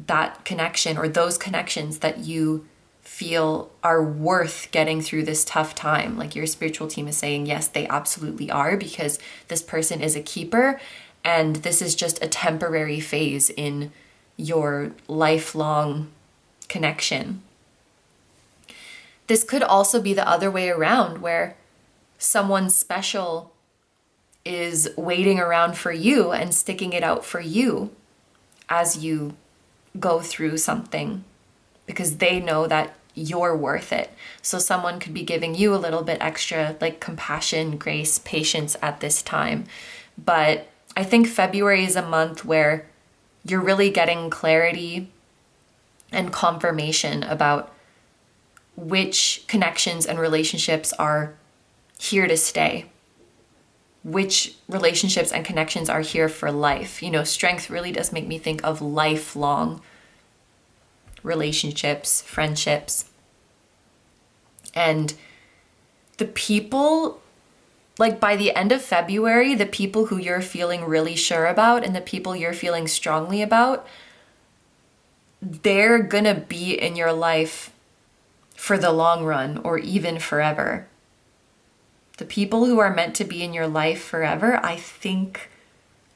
Speaker 1: that connection, or those connections that you feel are worth getting through this tough time. Like your spiritual team is saying, yes, they absolutely are, because this person is a keeper and this is just a temporary phase in your lifelong connection. This could also be the other way around, where someone special is waiting around for you and sticking it out for you as you go through something, because they know that you're worth it. So someone could be giving you a little bit extra like compassion, grace, patience at this time. But I think February is a month where you're really getting clarity and confirmation about which connections and relationships are here to stay, which relationships and connections are here for life. You know, strength really does make me think of lifelong relationships, friendships. And the people, like by the end of February, the people who you're feeling really sure about and the people you're feeling strongly about, they're gonna be in your life for the long run or even forever. The people who are meant to be in your life forever, I think,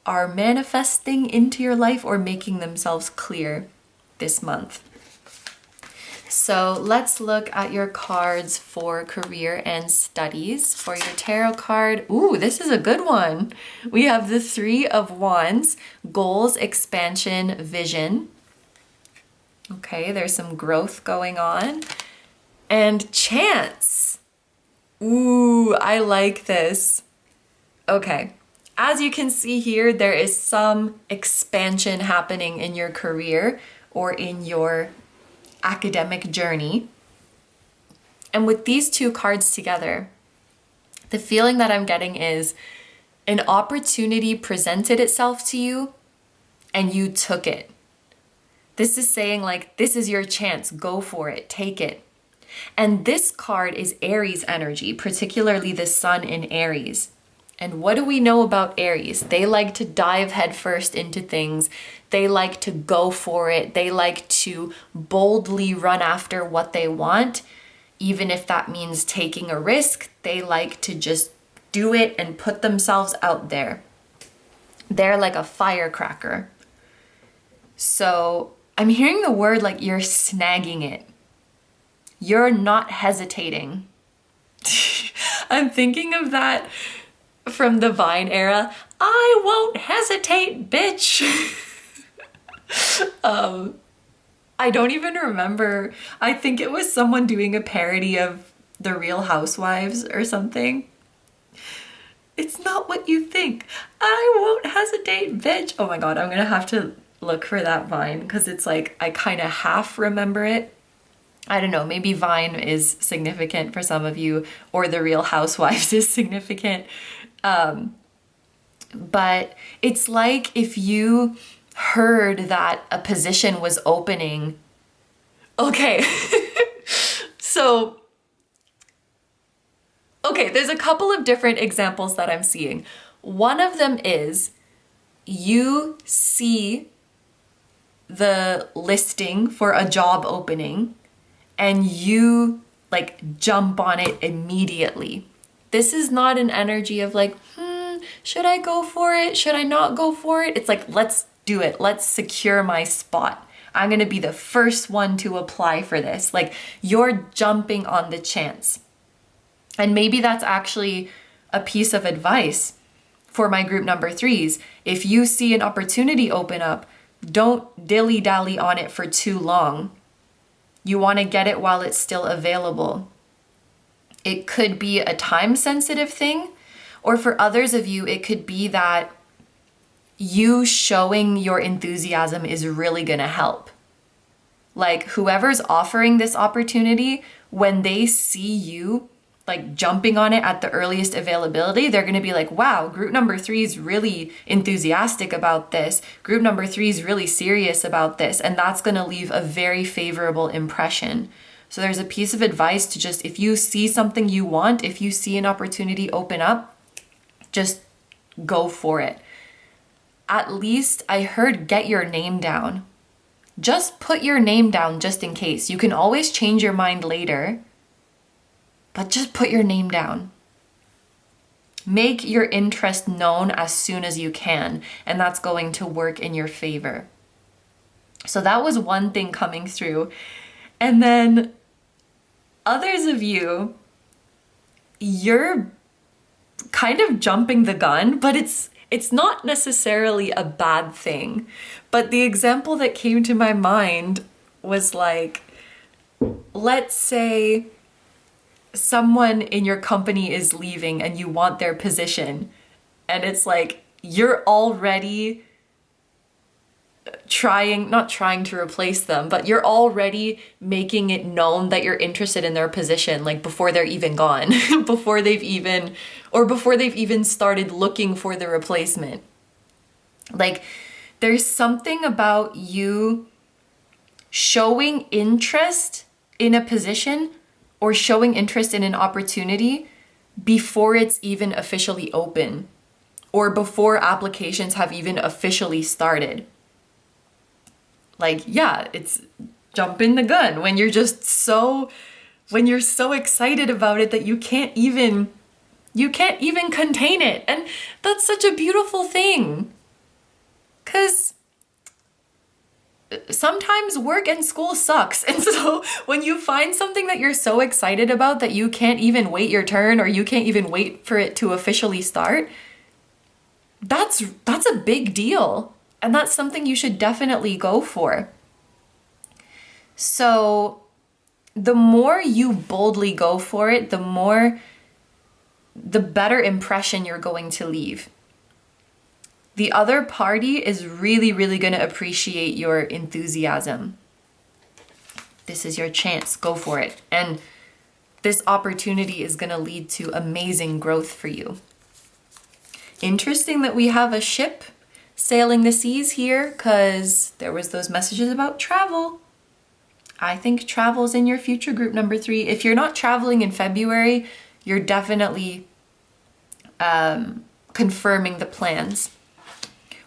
Speaker 1: are manifesting into your life or making themselves clear this month. So let's look at your cards for career and studies. For your tarot card, ooh, this is a good one. We have the Three of Wands, goals, expansion, vision. Okay, there's some growth going on. And chance. Ooh, I like this. Okay, as you can see here, there is some expansion happening in your career or in your academic journey. And with these two cards together, the feeling that I'm getting is an opportunity presented itself to you and you took it. This is saying like, this is your chance, go for it, take it. And this card is Aries energy, particularly the sun in Aries. And what do we know about Aries? They like to dive headfirst into things. They like to go for it. They like to boldly run after what they want, even if that means taking a risk. They like to just do it and put themselves out there. They're like a firecracker. So I'm hearing the word like you're snagging it. You're not hesitating. I'm thinking of that from the Vine era. I won't hesitate, bitch. I don't even remember. I think it was someone doing a parody of The Real Housewives or something. It's not what you think. I won't hesitate, bitch. Oh my God, I'm gonna have to look for that Vine because it's like I kind of half remember it. I don't know, maybe Vine is significant for some of you, or The Real Housewives is significant. But it's like if you heard that a position was opening. Okay, so Okay, there's a couple of different examples that I'm seeing. One of them is you see the listing for a job opening and you like jump on it immediately. This is not an energy of like, should I go for it? Should I not go for it? It's like, let's do it. Let's secure my spot. I'm gonna be the first one to apply for this. Like, you're jumping on the chance. And maybe that's actually a piece of advice for my group number 3s. If you see an opportunity open up, don't dilly-dally on it for too long. You want to get it while it's still available. It could be a time-sensitive thing, or for others of you, it could be that you showing your enthusiasm is really going to help. Like, whoever's offering this opportunity, when they see you like jumping on it at the earliest availability, they're going to be like, wow, group number 3 is really enthusiastic about this. Group number 3 is really serious about this. And that's going to leave a very favorable impression. So there's a piece of advice to just, if you see something you want, if you see an opportunity open up, just go for it. At least I heard get your name down. Just put your name down just in case. You can always change your mind later. But just put your name down. Make your interest known as soon as you can, and that's going to work in your favor. So that was one thing coming through. And then others of you, you're kind of jumping the gun, but it's not necessarily a bad thing. But the example that came to my mind was like, let's say someone in your company is leaving and you want their position, and it's like you're already not trying to replace them, but you're already making it known that you're interested in their position, like before they're even gone, before they've even started looking for the replacement. Like, there's something about you showing interest in a position or showing interest in an opportunity before it's even officially open or before applications have even officially started. Like, yeah, it's jumping the gun when you're so excited about it that you can't even contain it. And that's such a beautiful thing. 'Cause sometimes work and school sucks. And so when you find something that you're so excited about that you can't even wait your turn or you can't even wait for it to officially start, that's a big deal. And that's something you should definitely go for. So the more you boldly go for it, the better impression you're going to leave. The other party is really, really going to appreciate your enthusiasm. This is your chance. Go for it. And this opportunity is going to lead to amazing growth for you. Interesting that we have a ship sailing the seas here, because there was those messages about travel. I think travel's in your future, group number 3. If you're not traveling in February, you're definitely confirming the plans.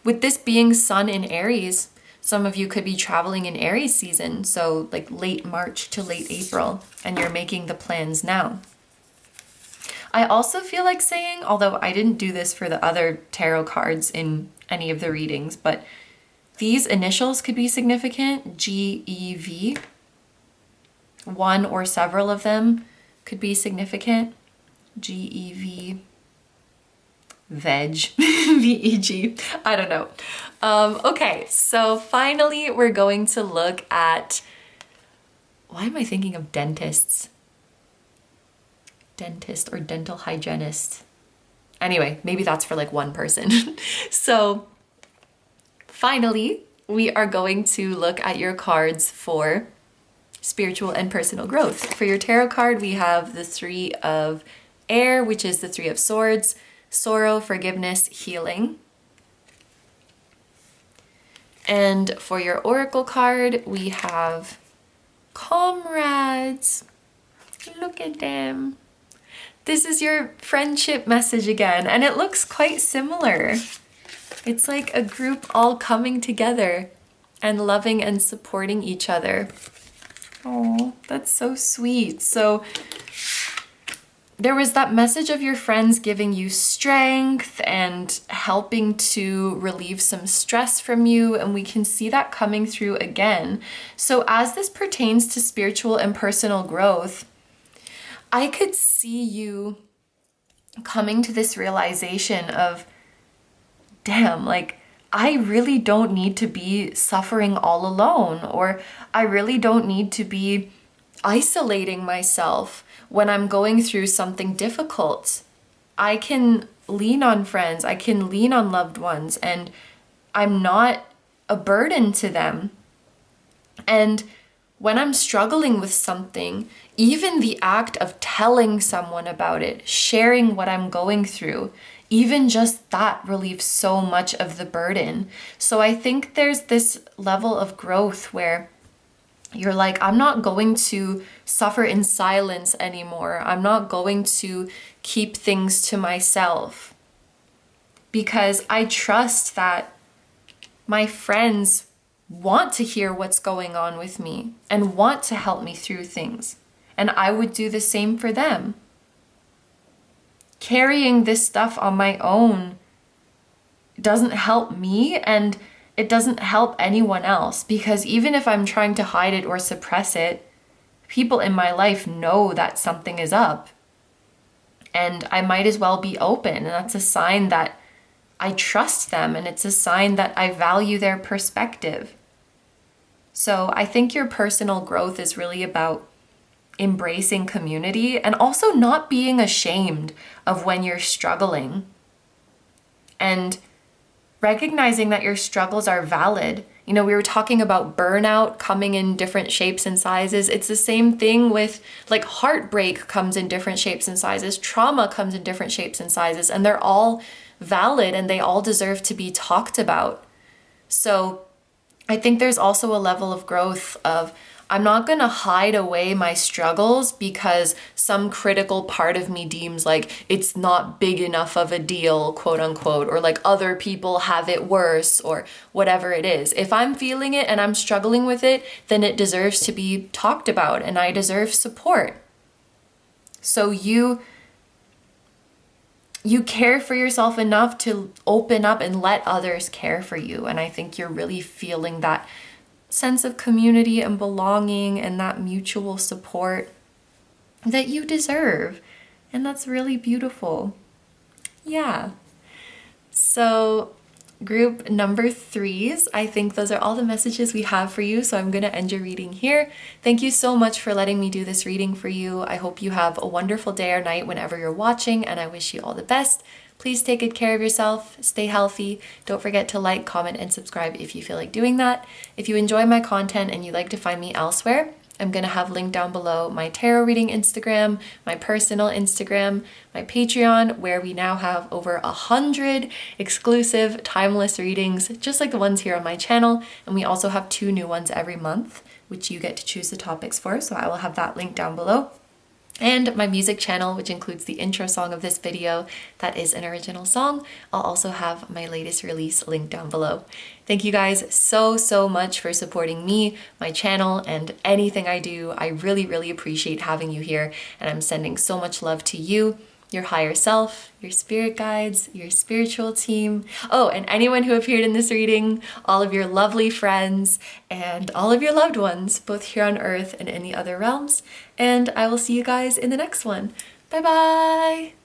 Speaker 1: With this being Sun in Aries, some of you could be traveling in Aries season, so like late March to late April, and you're making the plans now. I also feel like saying, although I didn't do this for the other tarot cards in any of the readings, but these initials could be significant. GEV. One or several of them could be significant. GEV. Veg. VEG. I don't know. Okay, so finally we're going to look at, why am I thinking of dentists? Dentist or dental hygienist. Anyway, maybe that's for like one person. So finally, we are going to look at your cards for spiritual and personal growth. For your tarot card, we have the 3 of Air, which is the 3 of Swords, sorrow, forgiveness, healing. And for your oracle card, we have comrades. Look at them. This is your friendship message again, and it looks quite similar. It's like a group all coming together and loving and supporting each other. Oh, that's so sweet. So there was that message of your friends giving you strength and helping to relieve some stress from you, and we can see that coming through again. So as this pertains to spiritual and personal growth, I could see you coming to this realization of, damn, like, I really don't need to be suffering all alone, or I really don't need to be isolating myself when I'm going through something difficult. I can lean on friends, I can lean on loved ones, and I'm not a burden to them. And when I'm struggling with something, even the act of telling someone about it, sharing what I'm going through, even just that relieves so much of the burden. So I think there's this level of growth where you're like, I'm not going to suffer in silence anymore. I'm not going to keep things to myself, because I trust that my friends want to hear what's going on with me and want to help me through things. And I would do the same for them. Carrying this stuff on my own doesn't help me, and it doesn't help anyone else, because even if I'm trying to hide it or suppress it, people in my life know that something is up. And I might as well be open. And that's a sign that I trust them, and it's a sign that I value their perspective. So I think your personal growth is really about embracing community and also not being ashamed of when you're struggling, and recognizing that your struggles are valid. You know, we were talking about burnout coming in different shapes and sizes. It's the same thing with, like, heartbreak comes in different shapes and sizes. Trauma comes in different shapes and sizes, and they're all valid and they all deserve to be talked about. So I think there's also a level of growth of, I'm not going to hide away my struggles because some critical part of me deems like it's not big enough of a deal, quote unquote, or like other people have it worse, or whatever it is. If I'm feeling it and I'm struggling with it, then it deserves to be talked about and I deserve support. So you care for yourself enough to open up and let others care for you. And I think you're really feeling that sense of community and belonging and that mutual support that you deserve. And that's really beautiful. Yeah. So group number 3s, I think those are all the messages we have for you. So I'm going to end your reading here. Thank you so much for letting me do this reading for you. I hope you have a wonderful day or night whenever you're watching, and I wish you all the best. Please take good care of yourself, stay healthy. Don't forget to like, comment, and subscribe if you feel like doing that. If you enjoy my content and you'd like to find me elsewhere, I'm going to have linked down below my tarot reading Instagram, my personal Instagram, my Patreon, where we now have over 100 exclusive timeless readings, just like the ones here on my channel. And we also have 2 new ones every month, which you get to choose the topics for. So I will have that linked down below. And my music channel, which includes the intro song of this video, that is an original song. I'll also have my latest release linked down below. Thank you guys so much for supporting me, my channel, and anything I do. I really appreciate having you here, and I'm sending so much love to you, your higher self, your spirit guides, your spiritual team. Oh, and anyone who appeared in this reading, all of your lovely friends, and all of your loved ones, both here on Earth and in the other realms. And I will see you guys in the next one. Bye bye!